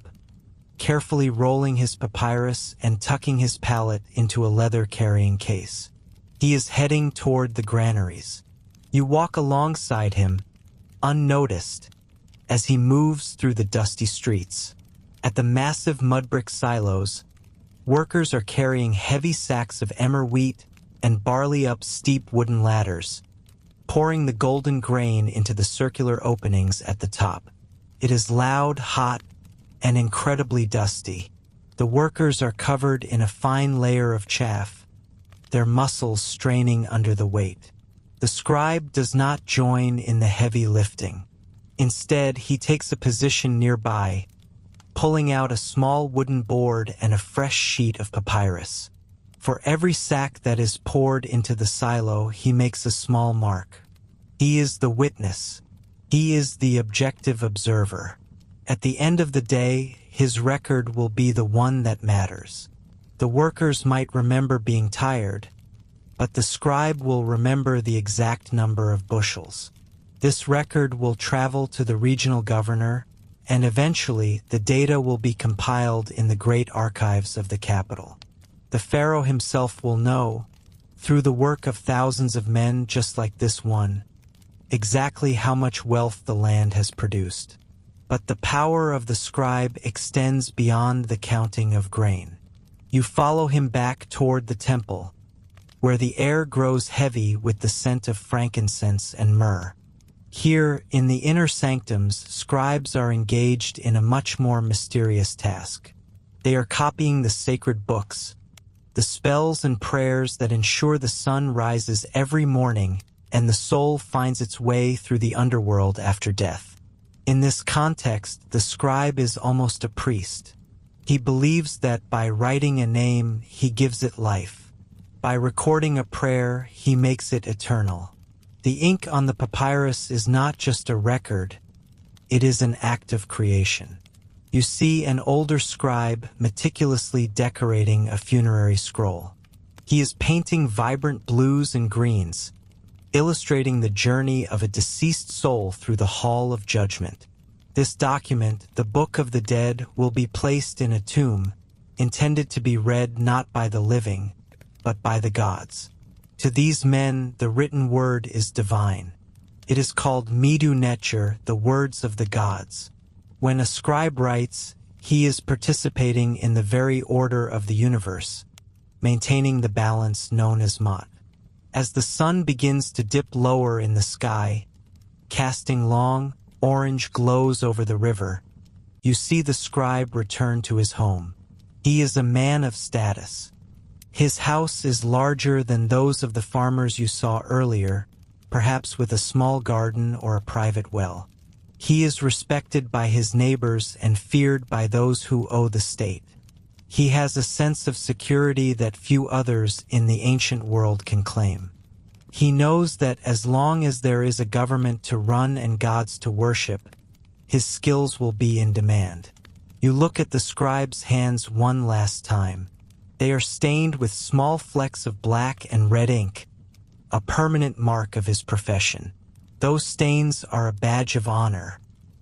carefully rolling his papyrus and tucking his pallet into a leather carrying case. He is heading toward the granaries. You walk alongside him, unnoticed, as he moves through the dusty streets. At the massive mudbrick silos, workers are carrying heavy sacks of emmer wheat and barley up steep wooden ladders, pouring the golden grain into the circular openings at the top. It is loud, hot, and incredibly dusty. The workers are covered in a fine layer of chaff, their muscles straining under the weight. The scribe does not join in the heavy lifting. Instead, he takes a position nearby, pulling out a small wooden board and a fresh sheet of papyrus. For every sack that is poured into the silo, he makes a small mark. He is the witness. He is the objective observer. At the end of the day, his record will be the one that matters. The workers might remember being tired, but the scribe will remember the exact number of bushels. This record will travel to the regional governor, and eventually the data will be compiled in the great archives of the capital. The Pharaoh himself will know, through the work of thousands of men just like this one, exactly how much wealth the land has produced. But the power of the scribe extends beyond the counting of grain. You follow him back toward the temple, where the air grows heavy with the scent of frankincense and myrrh. Here, in the inner sanctums, scribes are engaged in a much more mysterious task. They are copying the sacred books, the spells and prayers that ensure the sun rises every morning and the soul finds its way through the underworld after death. In this context, the scribe is almost a priest. He believes that by writing a name, he gives it life. By recording a prayer, he makes it eternal. The ink on the papyrus is not just a record, it is an act of creation. You see an older scribe meticulously decorating a funerary scroll. He is painting vibrant blues and greens, illustrating the journey of a deceased soul through the Hall of Judgment. This document, the Book of the Dead, will be placed in a tomb, intended to be read not by the living, but by the gods. To these men, the written word is divine. It is called Midu Necher, the words of the gods. When a scribe writes, he is participating in the very order of the universe, maintaining the balance known as Mot. As the sun begins to dip lower in the sky, casting long, orange glows over the river, you see the scribe return to his home. He is a man of status. His house is larger than those of the farmers you saw earlier, perhaps with a small garden or a private well. He is respected by his neighbors and feared by those who owe the state. He has a sense of security that few others in the ancient world can claim. He knows that as long as there is a government to run and gods to worship, his skills will be in demand. You look at the scribe's hands one last time. They are stained with small flecks of black and red ink, a permanent mark of his profession. Those stains are a badge of honor.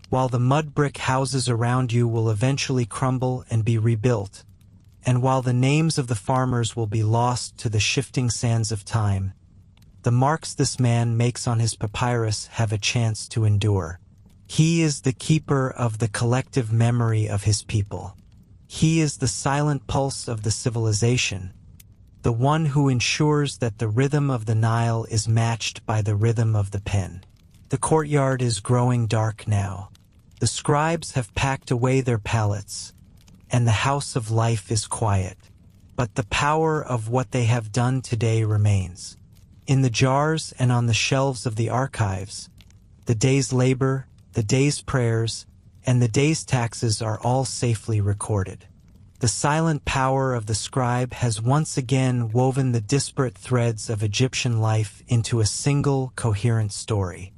While the mud brick houses around you will eventually crumble and be rebuilt, and while the names of the farmers will be lost to the shifting sands of time, the marks this man makes on his papyrus have a chance to endure. He is the keeper of the collective memory of his people. He is the silent pulse of the civilization, the one who ensures that the rhythm of the Nile is matched by the rhythm of the pen. The courtyard is growing dark now. The scribes have packed away their pallets, and the house of life is quiet. But the power of what they have done today remains. In the jars and on the shelves of the archives, the day's labor, the day's prayers, and the day's taxes are all safely recorded. The silent power of the scribe has once again woven the disparate threads of Egyptian life into a single, coherent story.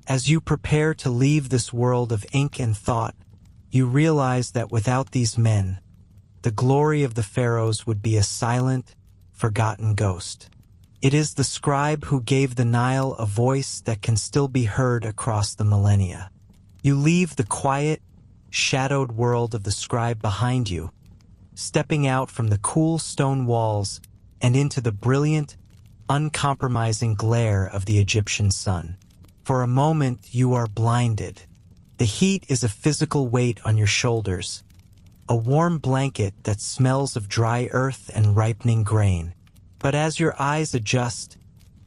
As you prepare to leave this world of ink and thought, you realize that without these men, the glory of the pharaohs would be a silent, forgotten ghost. It is the scribe who gave the Nile a voice that can still be heard across the millennia. You leave the quiet, shadowed world of the scribe behind you, stepping out from the cool stone walls and into the brilliant, uncompromising glare of the Egyptian sun. For a moment, you are blinded. The heat is a physical weight on your shoulders, a warm blanket that smells of dry earth and ripening grain. But as your eyes adjust,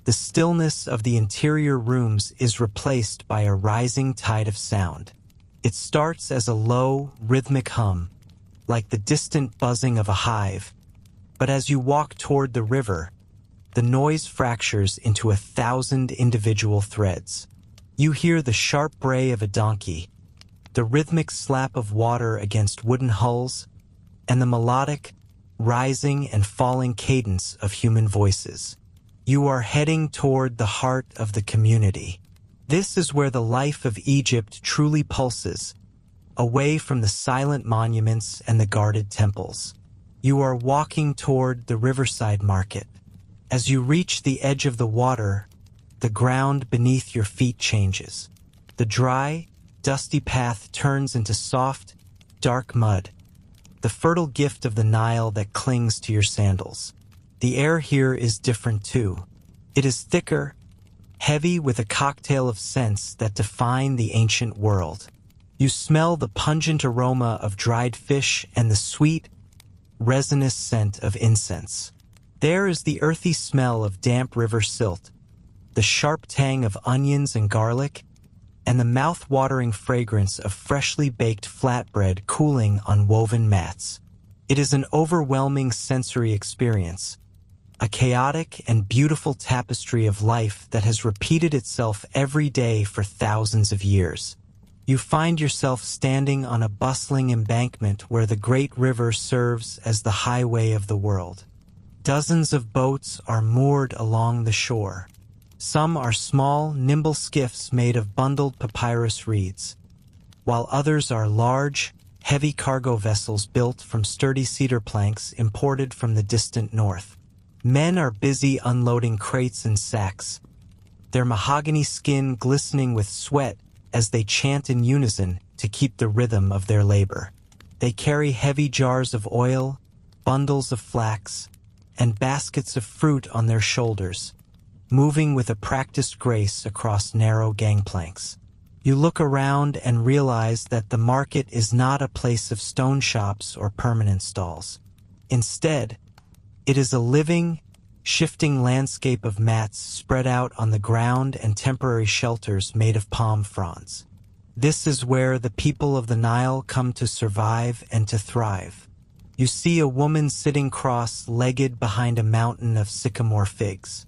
the stillness of the interior rooms is replaced by a rising tide of sound. It starts as a low, rhythmic hum, like the distant buzzing of a hive. But as you walk toward the river, the noise fractures into 1,000 individual threads. You hear the sharp bray of a donkey, the rhythmic slap of water against wooden hulls, and the melodic, rising and falling cadence of human voices. You are heading toward the heart of the community. This is where the life of Egypt truly pulses, away from the silent monuments and the guarded temples. You are walking toward the riverside market. As you reach the edge of the water, the ground beneath your feet changes. The dry, dusty path turns into soft, dark mud, the fertile gift of the Nile that clings to your sandals. The air here is different too. It is thicker, heavy with a cocktail of scents that define the ancient world. You smell the pungent aroma of dried fish and the sweet, resinous scent of incense. There is the earthy smell of damp river silt, the sharp tang of onions and garlic, and the mouth-watering fragrance of freshly baked flatbread cooling on woven mats. It is an overwhelming sensory experience, a chaotic and beautiful tapestry of life that has repeated itself every day for thousands of years. You find yourself standing on a bustling embankment where the great river serves as the highway of the world. Dozens of boats are moored along the shore. Some are small, nimble skiffs made of bundled papyrus reeds, while others are large, heavy cargo vessels built from sturdy cedar planks imported from the distant north. Men are busy unloading crates and sacks, their mahogany skin glistening with sweat as they chant in unison to keep the rhythm of their labor. They carry heavy jars of oil, bundles of flax, and baskets of fruit on their shoulders, moving with a practiced grace across narrow gangplanks. You look around and realize that the market is not a place of stone shops or permanent stalls. Instead, it is a living, shifting landscape of mats spread out on the ground and temporary shelters made of palm fronds. This is where the people of the Nile come to survive and to thrive. You see a woman sitting cross-legged behind a mountain of sycamore figs.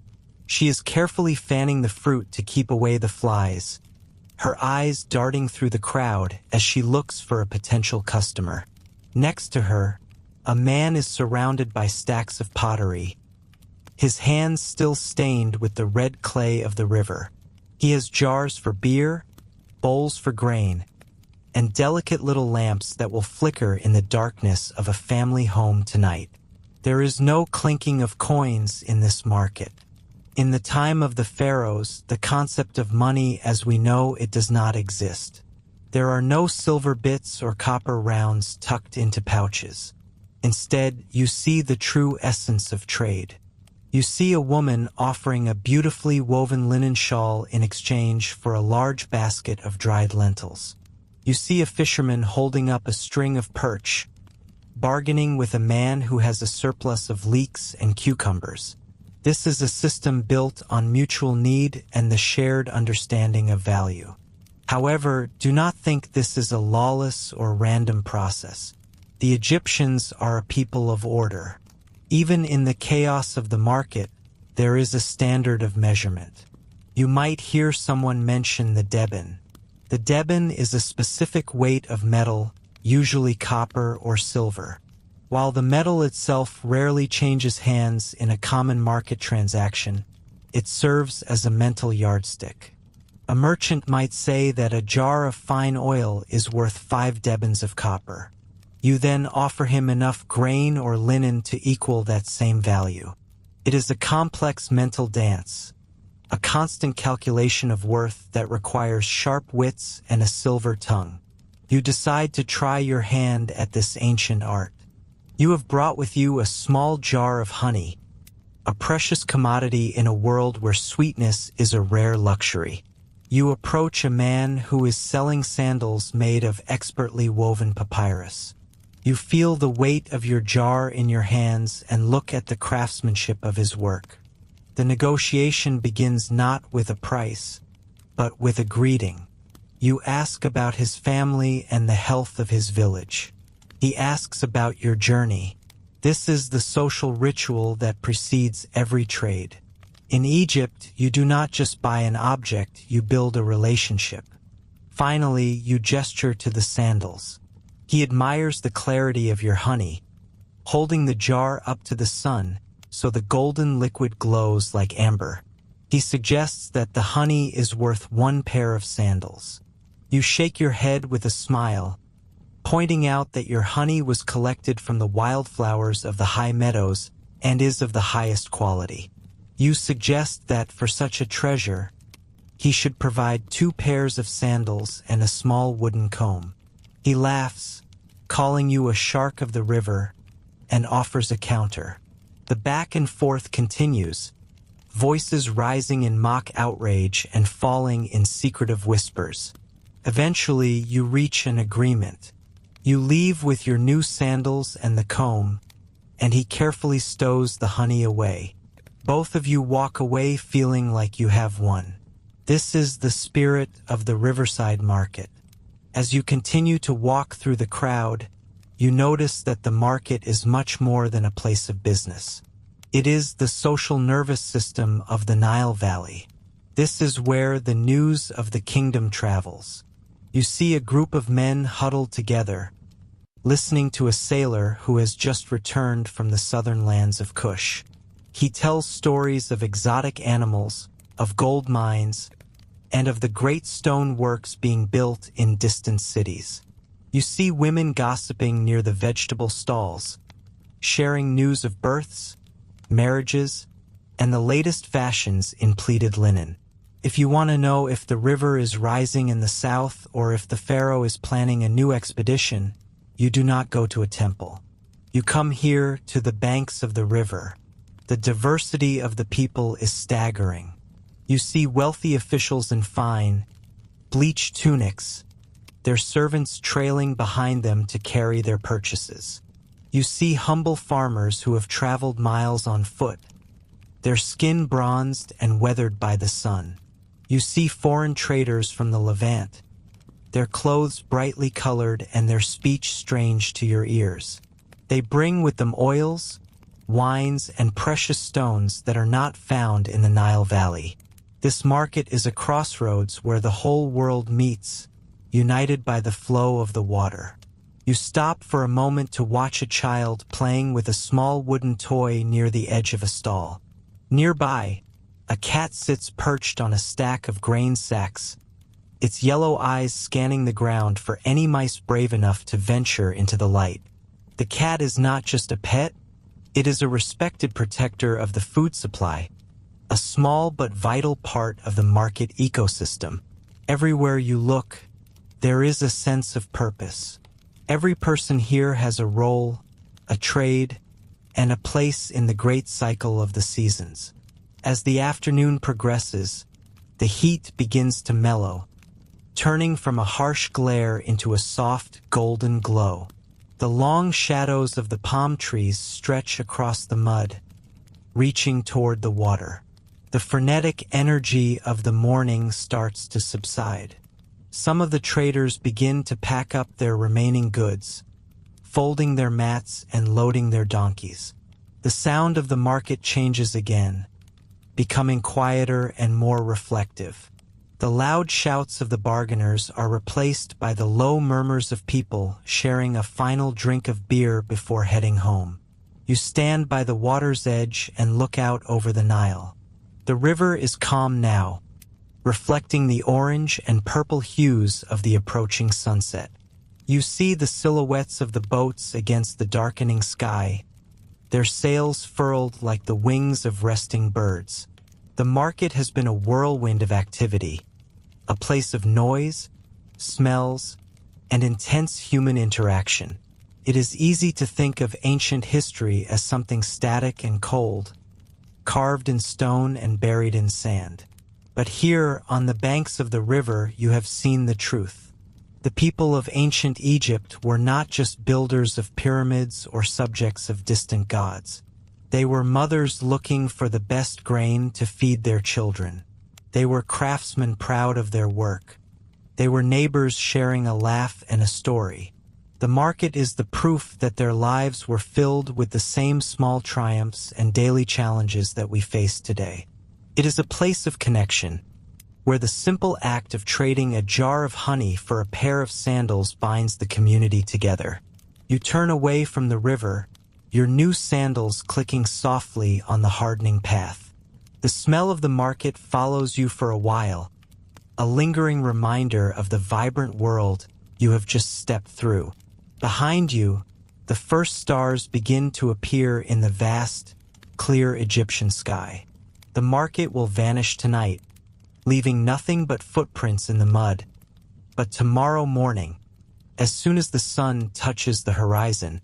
She is carefully fanning the fruit to keep away the flies, her eyes darting through the crowd as she looks for a potential customer. Next to her, a man is surrounded by stacks of pottery, his hands still stained with the red clay of the river. He has jars for beer, bowls for grain, and delicate little lamps that will flicker in the darkness of a family home tonight. There is no clinking of coins in this market. In the time of the pharaohs, the concept of money as we know it does not exist. There are no silver bits or copper rounds tucked into pouches. Instead, you see the true essence of trade. You see a woman offering a beautifully woven linen shawl in exchange for a large basket of dried lentils. You see a fisherman holding up a string of perch, bargaining with a man who has a surplus of leeks and cucumbers. This is a system built on mutual need and the shared understanding of value. However, do not think this is a lawless or random process. The Egyptians are a people of order. Even in the chaos of the market, there is a standard of measurement. You might hear someone mention the deben. The deben is a specific weight of metal, usually copper or silver. While the metal itself rarely changes hands in a common market transaction, it serves as a mental yardstick. A merchant might say that a jar of fine oil is worth 5 debens of copper. You then offer him enough grain or linen to equal that same value. It is a complex mental dance, a constant calculation of worth that requires sharp wits and a silver tongue. You decide to try your hand at this ancient art. You have brought with you a small jar of honey, a precious commodity in a world where sweetness is a rare luxury. You approach a man who is selling sandals made of expertly woven papyrus. You feel the weight of your jar in your hands and look at the craftsmanship of his work. The negotiation begins not with a price, but with a greeting. You ask about his family and the health of his village. He asks about your journey. This is the social ritual that precedes every trade. In Egypt, you do not just buy an object, you build a relationship. Finally, you gesture to the sandals. He admires the clarity of your honey, holding the jar up to the sun so the golden liquid glows like amber. He suggests that the honey is worth 1 pair of sandals. You shake your head with a smile, pointing out that your honey was collected from the wildflowers of the high meadows and is of the highest quality. You suggest that for such a treasure, he should provide 2 pairs of sandals and a small wooden comb. He laughs, calling you a shark of the river, and offers a counter. The back and forth continues, voices rising in mock outrage and falling in secretive whispers. Eventually, you reach an agreement. You leave with your new sandals and the comb, and he carefully stows the honey away. Both of you walk away feeling like you have won. This is the spirit of the riverside market. As you continue to walk through the crowd, you notice that the market is much more than a place of business. It is the social nervous system of the Nile Valley. This is where the news of the kingdom travels. You see a group of men huddled together, listening to a sailor who has just returned from the southern lands of Kush. He tells stories of exotic animals, of gold mines, and of the great stone works being built in distant cities. You see women gossiping near the vegetable stalls, sharing news of births, marriages, and the latest fashions in pleated linen. If you want to know if the river is rising in the south or if the Pharaoh is planning a new expedition, you do not go to a temple. You come here to the banks of the river. The diversity of the people is staggering. You see wealthy officials in fine, bleached tunics, their servants trailing behind them to carry their purchases. You see humble farmers who have traveled miles on foot, their skin bronzed and weathered by the sun. You see foreign traders from the Levant, their clothes brightly colored and their speech strange to your ears. They bring with them oils, wines, and precious stones that are not found in the Nile Valley. This market is a crossroads where the whole world meets, united by the flow of the water. You stop for a moment to watch a child playing with a small wooden toy near the edge of a stall. Nearby, a cat sits perched on a stack of grain sacks, its yellow eyes scanning the ground for any mice brave enough to venture into the light. The cat is not just a pet, it is a respected protector of the food supply, a small but vital part of the market ecosystem. Everywhere you look, there is a sense of purpose. Every person here has a role, a trade, and a place in the great cycle of the seasons. As the afternoon progresses, the heat begins to mellow, turning from a harsh glare into a soft, golden glow. The long shadows of the palm trees stretch across the mud, reaching toward the water. The frenetic energy of the morning starts to subside. Some of the traders begin to pack up their remaining goods, folding their mats and loading their donkeys. The sound of the market changes again, becoming quieter and more reflective. The loud shouts of the bargainers are replaced by the low murmurs of people sharing a final drink of beer before heading home. You stand by the water's edge and look out over the Nile. The river is calm now, reflecting the orange and purple hues of the approaching sunset. You see the silhouettes of the boats against the darkening sky, their sails furled like the wings of resting birds. The market has been a whirlwind of activity, a place of noise, smells, and intense human interaction. It is easy to think of ancient history as something static and cold, carved in stone and buried in sand. But here, on the banks of the river, you have seen the truth. The people of ancient Egypt were not just builders of pyramids or subjects of distant gods. They were mothers looking for the best grain to feed their children. They were craftsmen proud of their work. They were neighbors sharing a laugh and a story. The market is the proof that their lives were filled with the same small triumphs and daily challenges that we face today. It is a place of connection, where the simple act of trading a jar of honey for a pair of sandals binds the community together. You turn away from the river, your new sandals clicking softly on the hardening path. The smell of the market follows you for a while, a lingering reminder of the vibrant world you have just stepped through. Behind you, the first stars begin to appear in the vast, clear Egyptian sky. The market will vanish tonight, leaving nothing but footprints in the mud. But tomorrow morning, as soon as the sun touches the horizon,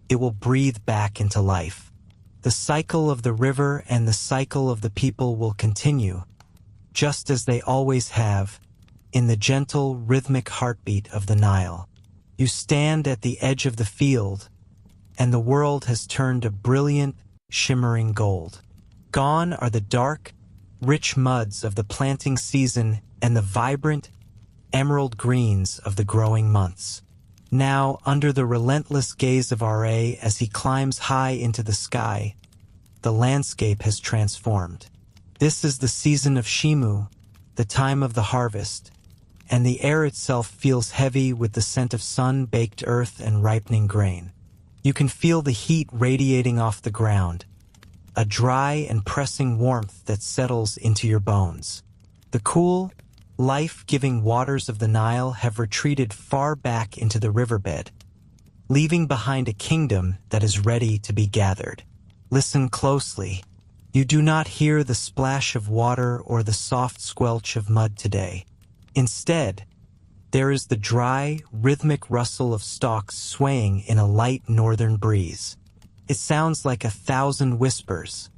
it will breathe back into life. The cycle of the river and the cycle of the people will continue, just as they always have, in the gentle, rhythmic heartbeat of the Nile. You stand at the edge of the field, and the world has turned a brilliant, shimmering gold. Gone are the dark, rich muds of the planting season and the vibrant, emerald greens of the growing months. Now, under the relentless gaze of Ra as he climbs high into the sky, the landscape has transformed. This is the season of Shimu, the time of the harvest, and the air itself feels heavy with the scent of sun-baked earth and ripening grain. You can feel the heat radiating off the ground, a dry and pressing warmth that settles into your bones. The cool, life-giving waters of the Nile have retreated far back into the riverbed, leaving behind a kingdom that is ready to be gathered. Listen closely. You do not hear the splash of water or the soft squelch of mud today. Instead, there is the dry, rhythmic rustle of stalks swaying in a light northern breeze. It sounds like 1,000 whispers,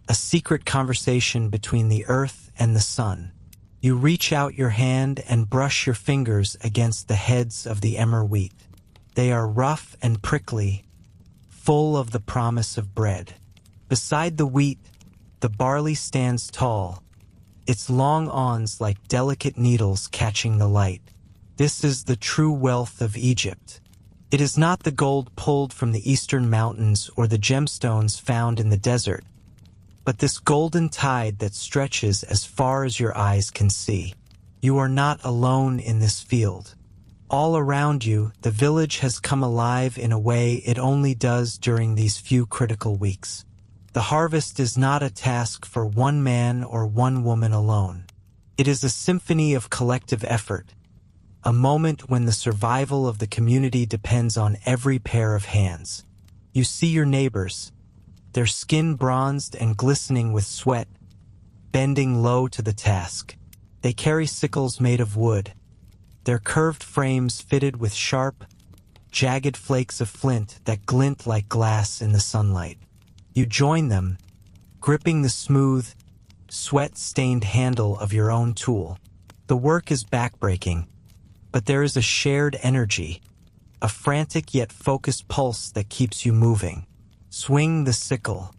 a secret conversation between the earth and the sun. You reach out your hand and brush your fingers against the heads of the emmer wheat. They are rough and prickly, full of the promise of bread. Beside the wheat, the barley stands tall, its long awns like delicate needles catching the light. This is the true wealth of Egypt. It is not the gold pulled from the eastern mountains or the gemstones found in the desert, but this golden tide that stretches as far as your eyes can see. You are not alone in this field. All around you, the village has come alive in a way it only does during these few critical weeks. The harvest is not a task for one man or one woman alone. It is a symphony of collective effort, a moment when the survival of the community depends on every pair of hands. You see your neighbors, their skin bronzed and glistening with sweat, bending low to the task. They carry sickles made of wood, their curved frames fitted with sharp, jagged flakes of flint that glint like glass in the sunlight. You join them, gripping the smooth, sweat-stained handle of your own tool. The work is backbreaking, but there is a shared energy, a frantic yet focused pulse that keeps you moving. Swing the sickle.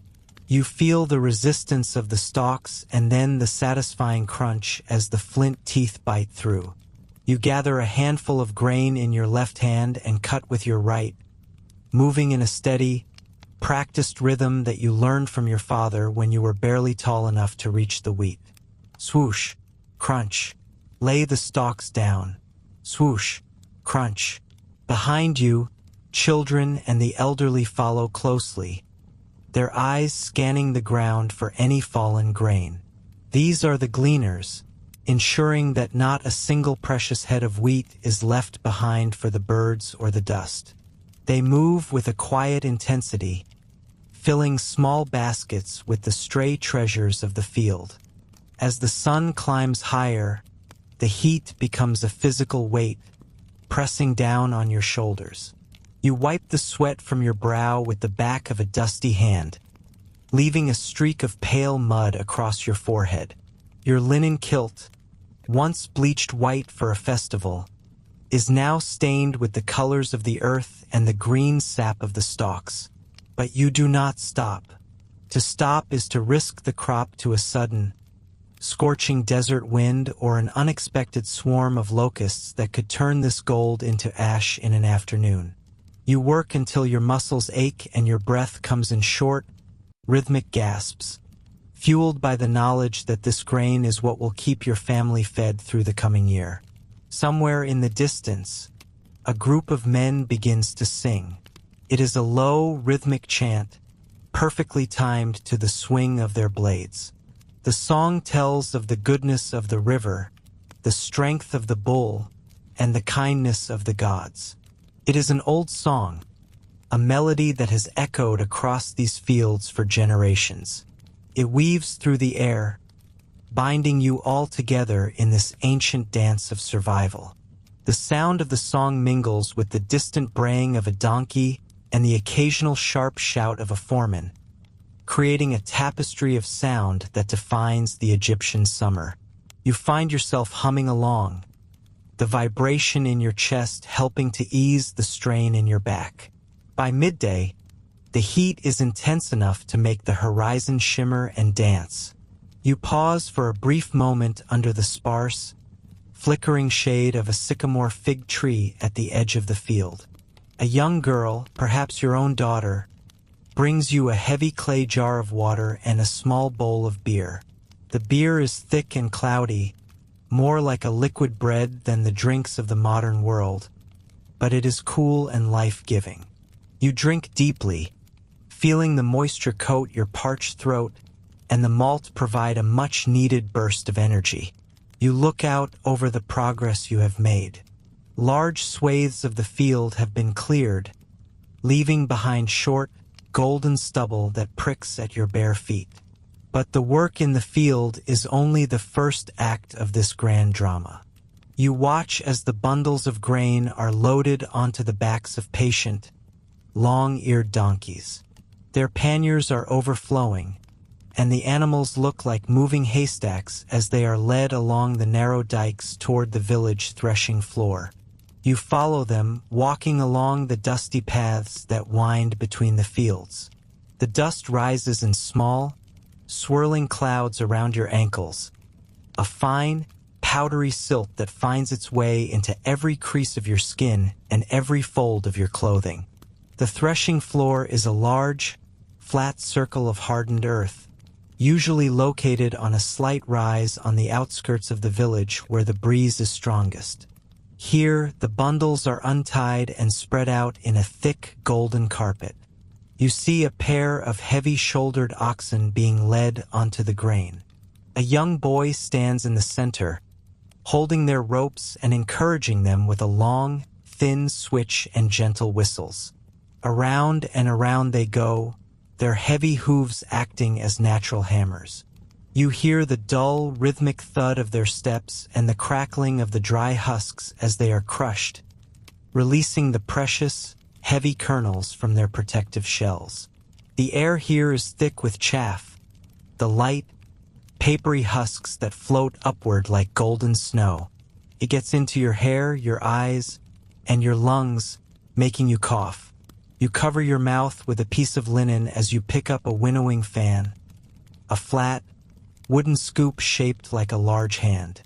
You feel the resistance of the stalks and then the satisfying crunch as the flint teeth bite through. You gather a handful of grain in your left hand and cut with your right, moving in a steady, practiced rhythm that you learned from your father when you were barely tall enough to reach the wheat. Swoosh, crunch, lay the stalks down. Swoosh, crunch. Behind you, children and the elderly follow closely, their eyes scanning the ground for any fallen grain. These are the gleaners, ensuring that not a single precious head of wheat is left behind for the birds or the dust. They move with a quiet intensity, filling small baskets with the stray treasures of the field. As the sun climbs higher, the heat becomes a physical weight, pressing down on your shoulders. You wipe the sweat from your brow with the back of a dusty hand, leaving a streak of pale mud across your forehead. Your linen kilt, once bleached white for a festival, is now stained with the colors of the earth and the green sap of the stalks. But you do not stop. To stop is to risk the crop to a sudden, scorching desert wind or an unexpected swarm of locusts that could turn this gold into ash in an afternoon. You work until your muscles ache and your breath comes in short, rhythmic gasps, fueled by the knowledge that this grain is what will keep your family fed through the coming year. Somewhere in the distance, a group of men begins to sing. It is a low, rhythmic chant, perfectly timed to the swing of their blades. The song tells of the goodness of the river, the strength of the bull, and the kindness of the gods. It is an old song, a melody that has echoed across these fields for generations. It weaves through the air, binding you all together in this ancient dance of survival. The sound of the song mingles with the distant braying of a donkey and the occasional sharp shout of a foreman, creating a tapestry of sound that defines the Egyptian summer. You find yourself humming along, the vibration in your chest helping to ease the strain in your back. By midday, the heat is intense enough to make the horizon shimmer and dance. You pause for a brief moment under the sparse, flickering shade of a sycamore fig tree at the edge of the field. A young girl, perhaps your own daughter, brings you a heavy clay jar of water and a small bowl of beer. The beer is thick and cloudy, more like a liquid bread than the drinks of the modern world, but it is cool and life-giving. You drink deeply, feeling the moisture coat your parched throat and the malt provide a much-needed burst of energy. You look out over the progress you have made. Large swathes of the field have been cleared, leaving behind short, golden stubble that pricks at your bare feet. But the work in the field is only the first act of this grand drama. You watch as the bundles of grain are loaded onto the backs of patient, long-eared donkeys. Their panniers are overflowing, and the animals look like moving haystacks as they are led along the narrow dikes toward the village threshing floor. You follow them, walking along the dusty paths that wind between the fields. The dust rises in small, swirling clouds around your ankles, a fine, powdery silt that finds its way into every crease of your skin and every fold of your clothing. The threshing floor is a large, flat circle of hardened earth, usually located on a slight rise on the outskirts of the village where the breeze is strongest. Here, the bundles are untied and spread out in a thick golden carpet. You see a pair of heavy-shouldered oxen being led onto the grain. A young boy stands in the center, holding their ropes and encouraging them with a long, thin switch and gentle whistles. Around and around they go, their heavy hooves acting as natural hammers. You hear the dull, rhythmic thud of their steps and the crackling of the dry husks as they are crushed, releasing the precious, heavy kernels from their protective shells. The air here is thick with chaff, the light, papery husks that float upward like golden snow. It gets into your hair, your eyes, and your lungs, making you cough. You cover your mouth with a piece of linen as you pick up a winnowing fan, a flat, wooden scoop shaped like a large hand.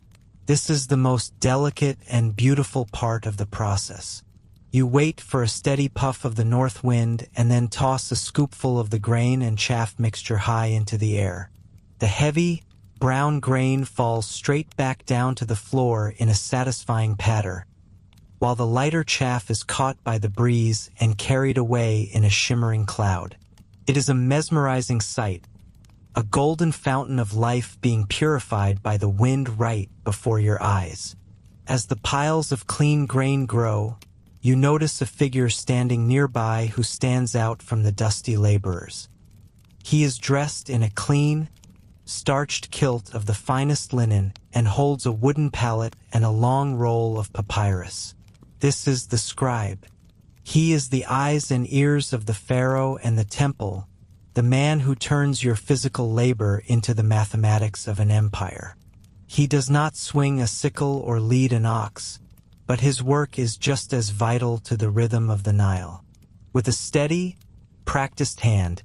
This is the most delicate and beautiful part of the process. You wait for a steady puff of the north wind and then toss a scoopful of the grain and chaff mixture high into the air. The heavy, brown grain falls straight back down to the floor in a satisfying patter, while the lighter chaff is caught by the breeze and carried away in a shimmering cloud. It is a mesmerizing sight, a golden fountain of life being purified by the wind right before your eyes. As the piles of clean grain grow, you notice a figure standing nearby who stands out from the dusty laborers. He is dressed in a clean, starched kilt of the finest linen and holds a wooden pallet and a long roll of papyrus. This is the scribe. He is the eyes and ears of the Pharaoh and the temple, the man who turns your physical labor into the mathematics of an empire. He does not swing a sickle or lead an ox, but his work is just as vital to the rhythm of the Nile. With a steady, practiced hand,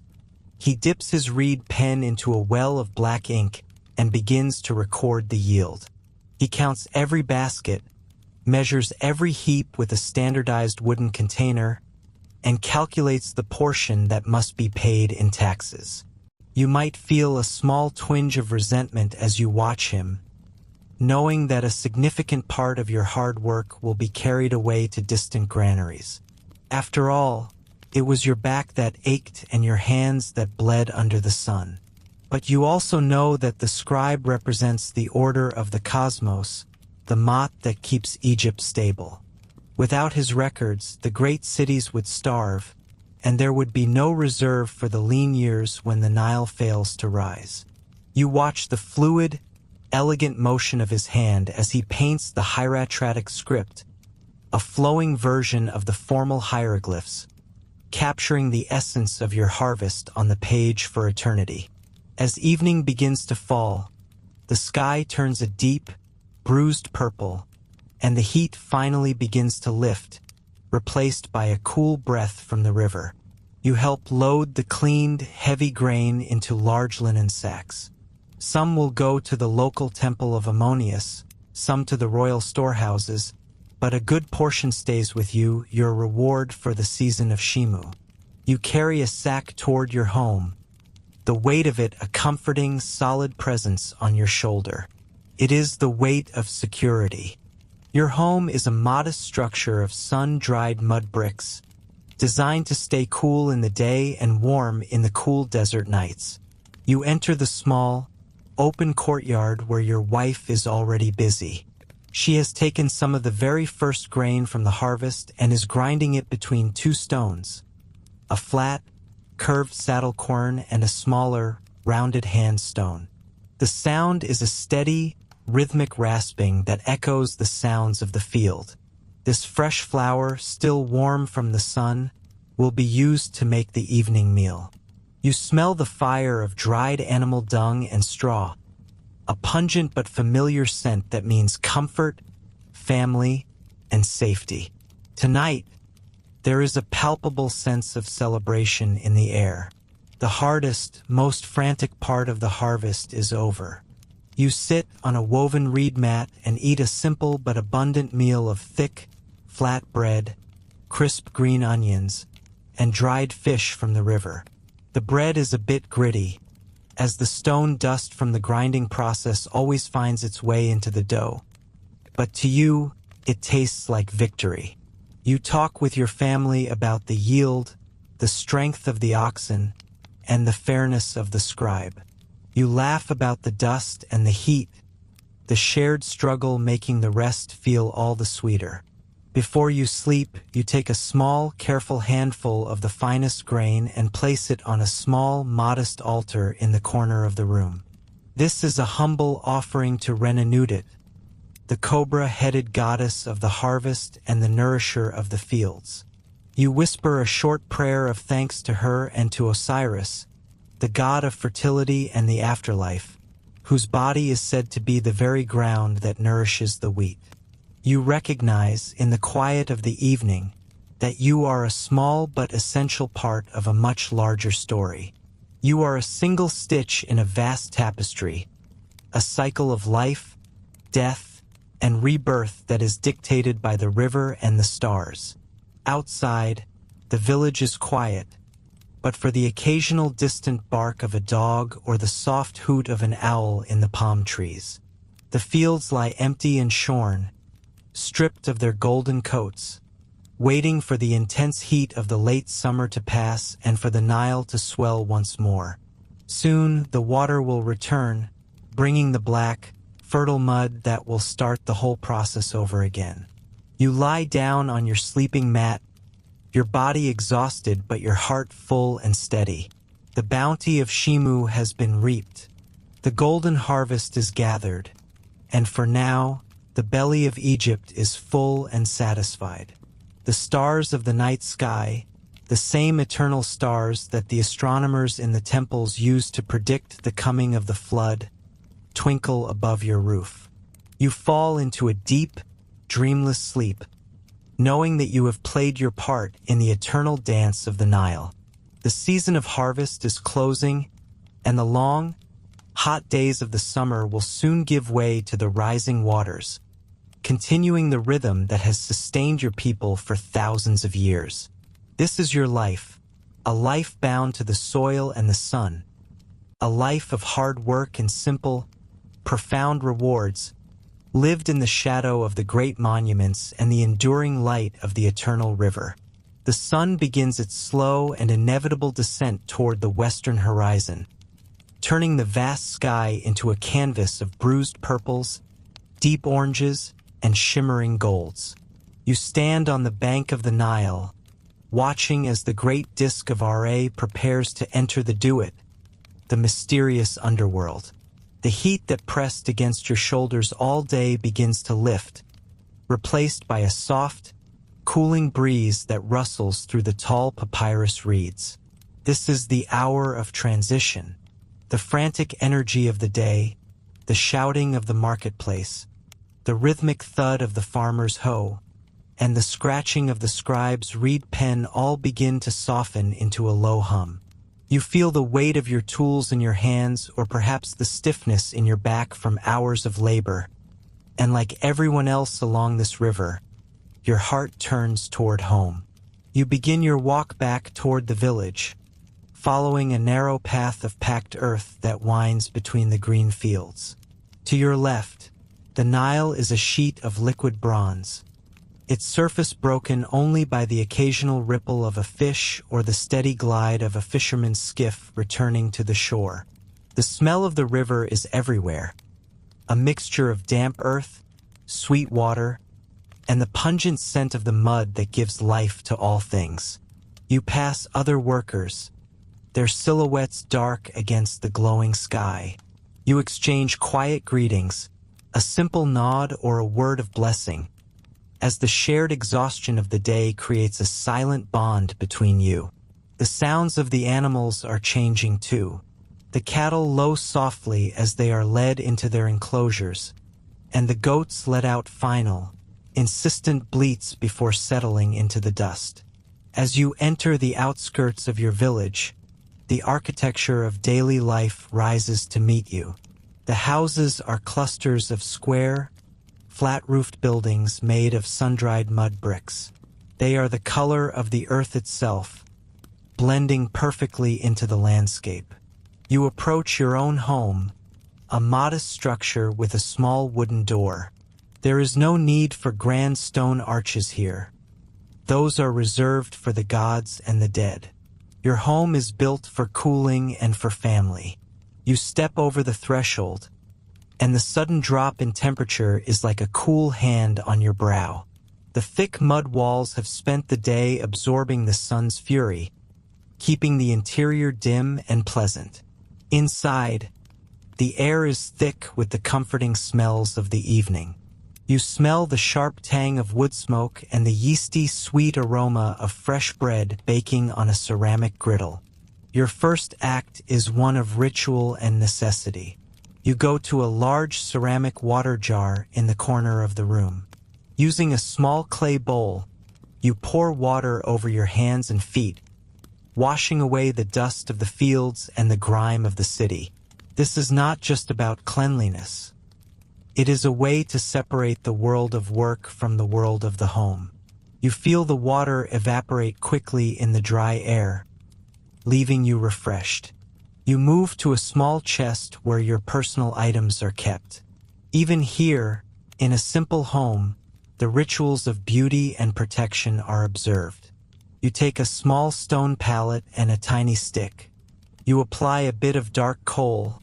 he dips his reed pen into a well of black ink and begins to record the yield. He counts every basket, measures every heap with a standardized wooden container, and calculates the portion that must be paid in taxes. You might feel a small twinge of resentment as you watch him, knowing that a significant part of your hard work will be carried away to distant granaries. After all, it was your back that ached and your hands that bled under the sun. But you also know that the scribe represents the order of the cosmos, the mott that keeps Egypt stable. Without his records, the great cities would starve, and there would be no reserve for the lean years when the Nile fails to rise. You watch the fluid, elegant motion of his hand as he paints the hieratic script, a flowing version of the formal hieroglyphs, capturing the essence of your harvest on the page for eternity. As evening begins to fall, the sky turns a deep, bruised purple, and the heat finally begins to lift, replaced by a cool breath from the river. You help load the cleaned, heavy grain into large linen sacks. Some will go to the local temple of Ammonius, some to the royal storehouses, but a good portion stays with you, your reward for the season of Shimu. You carry a sack toward your home, the weight of it a comforting, solid presence on your shoulder. It is the weight of security. Your home is a modest structure of sun-dried mud bricks, designed to stay cool in the day and warm in the cool desert nights. You enter the small, open courtyard where your wife is already busy. She has taken some of the very first grain from the harvest and is grinding it between two stones, a flat, curved saddle quern and a smaller, rounded hand stone. The sound is a steady, rhythmic rasping that echoes the sounds of the field. This fresh flour, still warm from the sun, will be used to make the evening meal. You smell the fire of dried animal dung and straw, a pungent but familiar scent that means comfort, family, and safety. Tonight, there is a palpable sense of celebration in the air. The hardest, most frantic part of the harvest is over. You sit on a woven reed mat and eat a simple but abundant meal of thick, flat bread, crisp green onions, and dried fish from the river. The bread is a bit gritty, as the stone dust from the grinding process always finds its way into the dough. But to you, it tastes like victory. You talk with your family about the yield, the strength of the oxen, and the fairness of the scribe. You laugh about the dust and the heat, the shared struggle making the rest feel all the sweeter. Before you sleep, you take a small, careful handful of the finest grain and place it on a small, modest altar in the corner of the room. This is a humble offering to Renanudit, the cobra-headed goddess of the harvest and the nourisher of the fields. You whisper a short prayer of thanks to her and to Osiris, the god of fertility and the afterlife, whose body is said to be the very ground that nourishes the wheat. You recognize, in the quiet of the evening, that you are a small but essential part of a much larger story. You are a single stitch in a vast tapestry, a cycle of life, death, and rebirth that is dictated by the river and the stars. Outside, the village is quiet, but for the occasional distant bark of a dog or the soft hoot of an owl in the palm trees. The fields lie empty and shorn, stripped of their golden coats, waiting for the intense heat of the late summer to pass and for the Nile to swell once more. Soon, the water will return, bringing the black, fertile mud that will start the whole process over again. You lie down on your sleeping mat, your body exhausted but your heart full and steady. The bounty of Shimu has been reaped. The golden harvest is gathered, and for now, the belly of Egypt is full and satisfied. The stars of the night sky, the same eternal stars that the astronomers in the temples used to predict the coming of the flood, twinkle above your roof. You fall into a deep, dreamless sleep, knowing that you have played your part in the eternal dance of the Nile. The season of harvest is closing, and the long, hot days of the summer will soon give way to the rising waters, continuing the rhythm that has sustained your people for thousands of years. This is your life, a life bound to the soil and the sun, a life of hard work and simple, profound rewards, lived in the shadow of the great monuments and the enduring light of the eternal river. The sun begins its slow and inevitable descent toward the western horizon, turning the vast sky into a canvas of bruised purples, deep oranges, and shimmering golds. You stand on the bank of the Nile, watching as the great disk of Ra prepares to enter the Duat, the mysterious underworld. The heat that pressed against your shoulders all day begins to lift, replaced by a soft, cooling breeze that rustles through the tall papyrus reeds. This is the hour of transition, the frantic energy of the day, the shouting of the marketplace, the rhythmic thud of the farmer's hoe, and the scratching of the scribe's reed pen all begin to soften into a low hum. You feel the weight of your tools in your hands or perhaps the stiffness in your back from hours of labor, and like everyone else along this river, your heart turns toward home. You begin your walk back toward the village, following a narrow path of packed earth that winds between the green fields. To your left, the Nile is a sheet of liquid bronze, its surface broken only by the occasional ripple of a fish or the steady glide of a fisherman's skiff returning to the shore. The smell of the river is everywhere, a mixture of damp earth, sweet water, and the pungent scent of the mud that gives life to all things. You pass other workers, their silhouettes dark against the glowing sky. You exchange quiet greetings, a simple nod or a word of blessing, as the shared exhaustion of the day creates a silent bond between you. The sounds of the animals are changing too. The cattle low softly as they are led into their enclosures, and the goats let out final, insistent bleats before settling into the dust. As you enter the outskirts of your village, the architecture of daily life rises to meet you. The houses are clusters of square, flat-roofed buildings made of sun-dried mud bricks. They are the color of the earth itself, blending perfectly into the landscape. You approach your own home, a modest structure with a small wooden door. There is no need for grand stone arches here. Those are reserved for the gods and the dead. Your home is built for cooling and for family. You step over the threshold, and the sudden drop in temperature is like a cool hand on your brow. The thick mud walls have spent the day absorbing the sun's fury, keeping the interior dim and pleasant. Inside, the air is thick with the comforting smells of the evening. You smell the sharp tang of wood smoke and the yeasty, sweet aroma of fresh bread baking on a ceramic griddle. Your first act is one of ritual and necessity. You go to a large ceramic water jar in the corner of the room. Using a small clay bowl, you pour water over your hands and feet, washing away the dust of the fields and the grime of the city. This is not just about cleanliness. It is a way to separate the world of work from the world of the home. You feel the water evaporate quickly in the dry air, leaving you refreshed. You move to a small chest where your personal items are kept. Even here, in a simple home, the rituals of beauty and protection are observed. You take a small stone pallet and a tiny stick. You apply a bit of dark coal,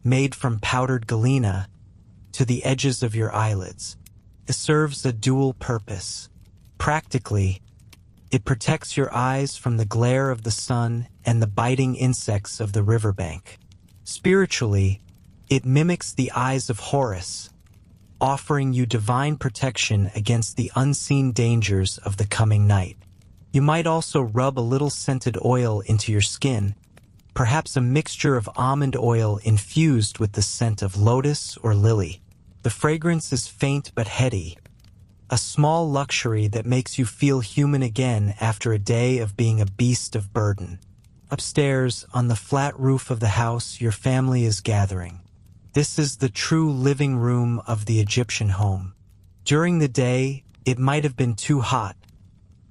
made from powdered galena, to the edges of your eyelids. It serves a dual purpose. Practically, it protects your eyes from the glare of the sun and the biting insects of the riverbank. Spiritually, it mimics the eyes of Horus, offering you divine protection against the unseen dangers of the coming night. You might also rub a little scented oil into your skin, perhaps a mixture of almond oil infused with the scent of lotus or lily. The fragrance is faint but heady, a small luxury that makes you feel human again after a day of being a beast of burden. Upstairs, on the flat roof of the house, your family is gathering. This is the true living room of the Egyptian home. During the day, it might have been too hot,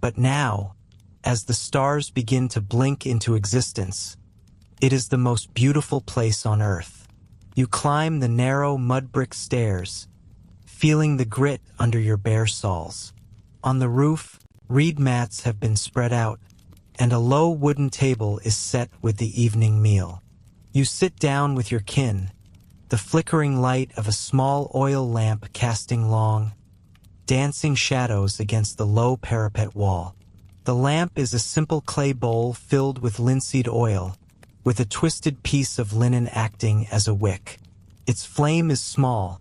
but now, as the stars begin to blink into existence, it is the most beautiful place on earth. You climb the narrow mud-brick stairs, feeling the grit under your bare soles. On the roof, reed mats have been spread out, and a low wooden table is set with the evening meal. You sit down with your kin, the flickering light of a small oil lamp casting long, dancing shadows against the low parapet wall. The lamp is a simple clay bowl filled with linseed oil, with a twisted piece of linen acting as a wick. Its flame is small,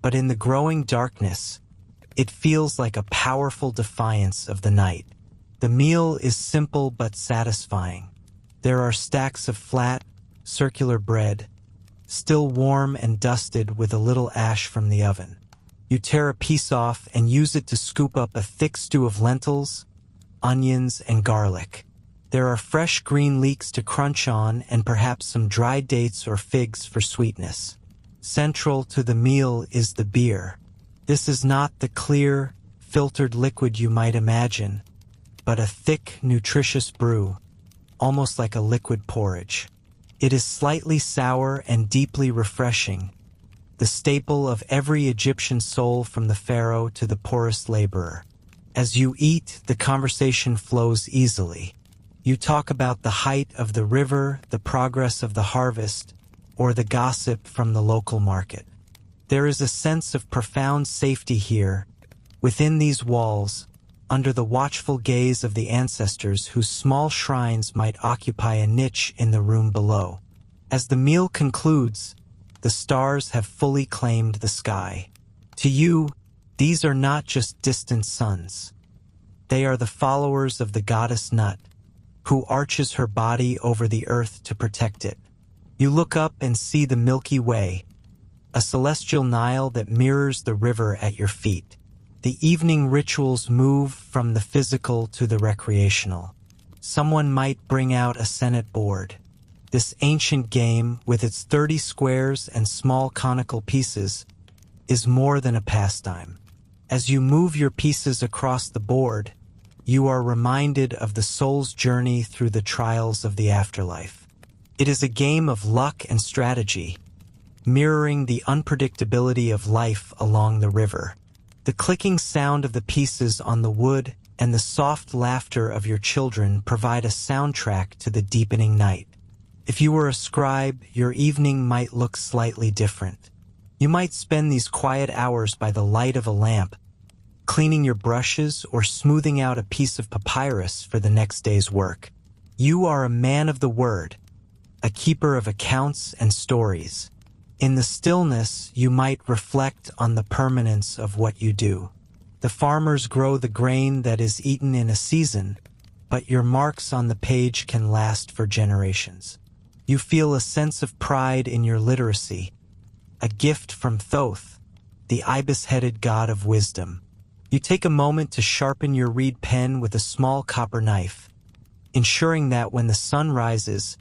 but in the growing darkness, it feels like a powerful defiance of the night. The meal is simple but satisfying. There are stacks of flat, circular bread, still warm and dusted with a little ash from the oven. You tear a piece off and use it to scoop up a thick stew of lentils, onions, and garlic. There are fresh green leeks to crunch on and perhaps some dried dates or figs for sweetness. Central to the meal is the beer. This is not the clear, filtered liquid you might imagine, but a thick, nutritious brew, almost like a liquid porridge. It is slightly sour and deeply refreshing, the staple of every Egyptian soul from the pharaoh to the poorest laborer. As you eat, the conversation flows easily. You talk about the height of the river, the progress of the harvest, or the gossip from the local market. There is a sense of profound safety here, within these walls, under the watchful gaze of the ancestors whose small shrines might occupy a niche in the room below. As the meal concludes, the stars have fully claimed the sky. To you, these are not just distant suns. They are the followers of the goddess Nut, who arches her body over the earth to protect it. You look up and see the Milky Way, a celestial Nile that mirrors the river at your feet. The evening rituals move from the physical to the recreational. Someone might bring out a Senate board. This ancient game, with its 30 squares and small conical pieces, is more than a pastime. As you move your pieces across the board, you are reminded of the soul's journey through the trials of the afterlife. It is a game of luck and strategy, mirroring the unpredictability of life along the river. The clicking sound of the pieces on the wood and the soft laughter of your children provide a soundtrack to the deepening night. If you were a scribe, your evening might look slightly different. You might spend these quiet hours by the light of a lamp, cleaning your brushes or smoothing out a piece of papyrus for the next day's work. You are a man of the word, a keeper of accounts and stories. In the stillness, you might reflect on the permanence of what you do. The farmers grow the grain that is eaten in a season, but your marks on the page can last for generations. You feel a sense of pride in your literacy, a gift from Thoth, the ibis-headed god of wisdom. You take a moment to sharpen your reed pen with a small copper knife, ensuring that when the sun rises,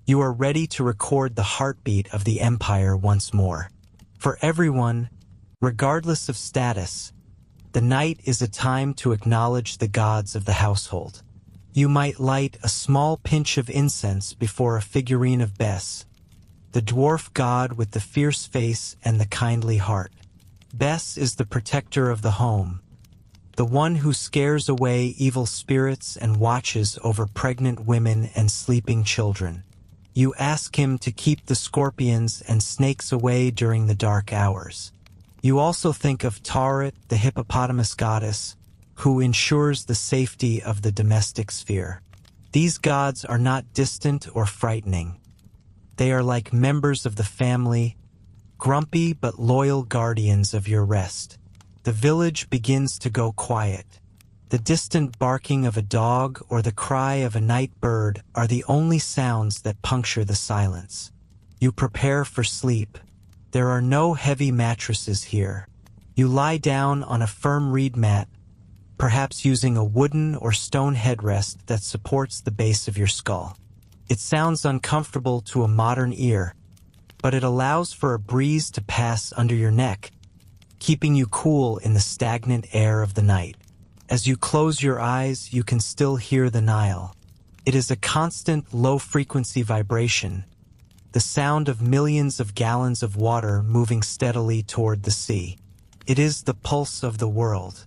you are ready to record the heartbeat of the empire once more. For everyone, regardless of status, the night is a time to acknowledge the gods of the household. You might light a small pinch of incense before a figurine of Bes, the dwarf god with the fierce face and the kindly heart. Bes is the protector of the home, the one who scares away evil spirits and watches over pregnant women and sleeping children. You ask him to keep the scorpions and snakes away during the dark hours. You also think of Taret, the hippopotamus goddess, who ensures the safety of the domestic sphere. These gods are not distant or frightening. They are like members of the family, grumpy but loyal guardians of your rest. The village begins to go quiet. The distant barking of a dog or the cry of a night bird are the only sounds that puncture the silence. You prepare for sleep. There are no heavy mattresses here. You lie down on a firm reed mat, perhaps using a wooden or stone headrest that supports the base of your skull. It sounds uncomfortable to a modern ear, but it allows for a breeze to pass under your neck, keeping you cool in the stagnant air of the night. As you close your eyes, you can still hear the Nile. It is a constant, low-frequency vibration, the sound of millions of gallons of water moving steadily toward the sea. It is the pulse of the world.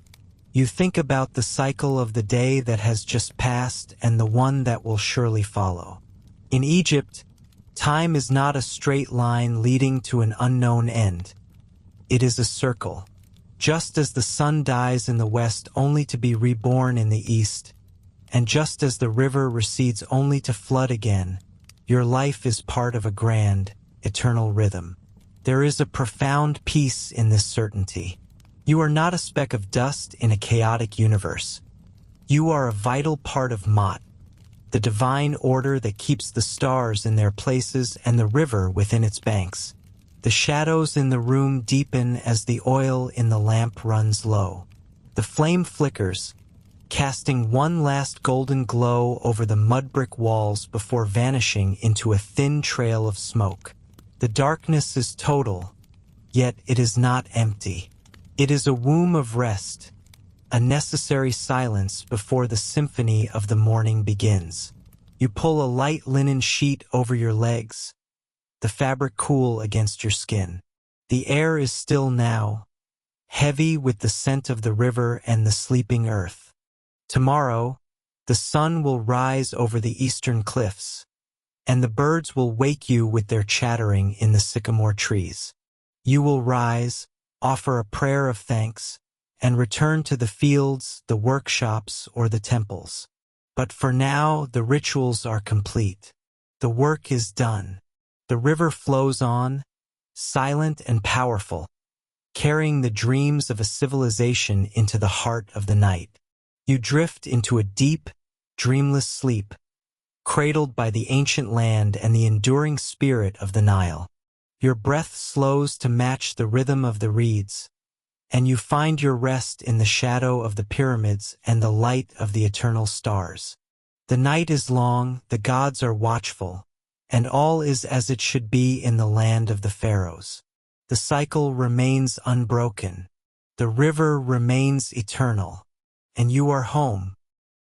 You think about the cycle of the day that has just passed and the one that will surely follow. In Egypt, time is not a straight line leading to an unknown end. It is a circle. Just as the sun dies in the west only to be reborn in the east, and just as the river recedes only to flood again, your life is part of a grand, eternal rhythm. There is a profound peace in this certainty. You are not a speck of dust in a chaotic universe. You are a vital part of Mot, the divine order that keeps the stars in their places and the river within its banks. The shadows in the room deepen as the oil in the lamp runs low. The flame flickers, casting one last golden glow over the mud-brick walls before vanishing into a thin trail of smoke. The darkness is total, yet it is not empty. It is a womb of rest, a necessary silence before the symphony of the morning begins. You pull a light linen sheet over your legs, the fabric cool against your skin. The air is still now, heavy with the scent of the river and the sleeping earth. Tomorrow, the sun will rise over the eastern cliffs, and the birds will wake you with their chattering in the sycamore trees. You will rise, offer a prayer of thanks, and return to the fields, the workshops, or the temples. But for now, the rituals are complete. The work is done. The river flows on, silent and powerful, carrying the dreams of a civilization into the heart of the night. You drift into a deep, dreamless sleep, cradled by the ancient land and the enduring spirit of the Nile. Your breath slows to match the rhythm of the reeds, and you find your rest in the shadow of the pyramids and the light of the eternal stars. The night is long, the gods are watchful, and all is as it should be in the land of the pharaohs. The cycle remains unbroken. The river remains eternal, and you are home,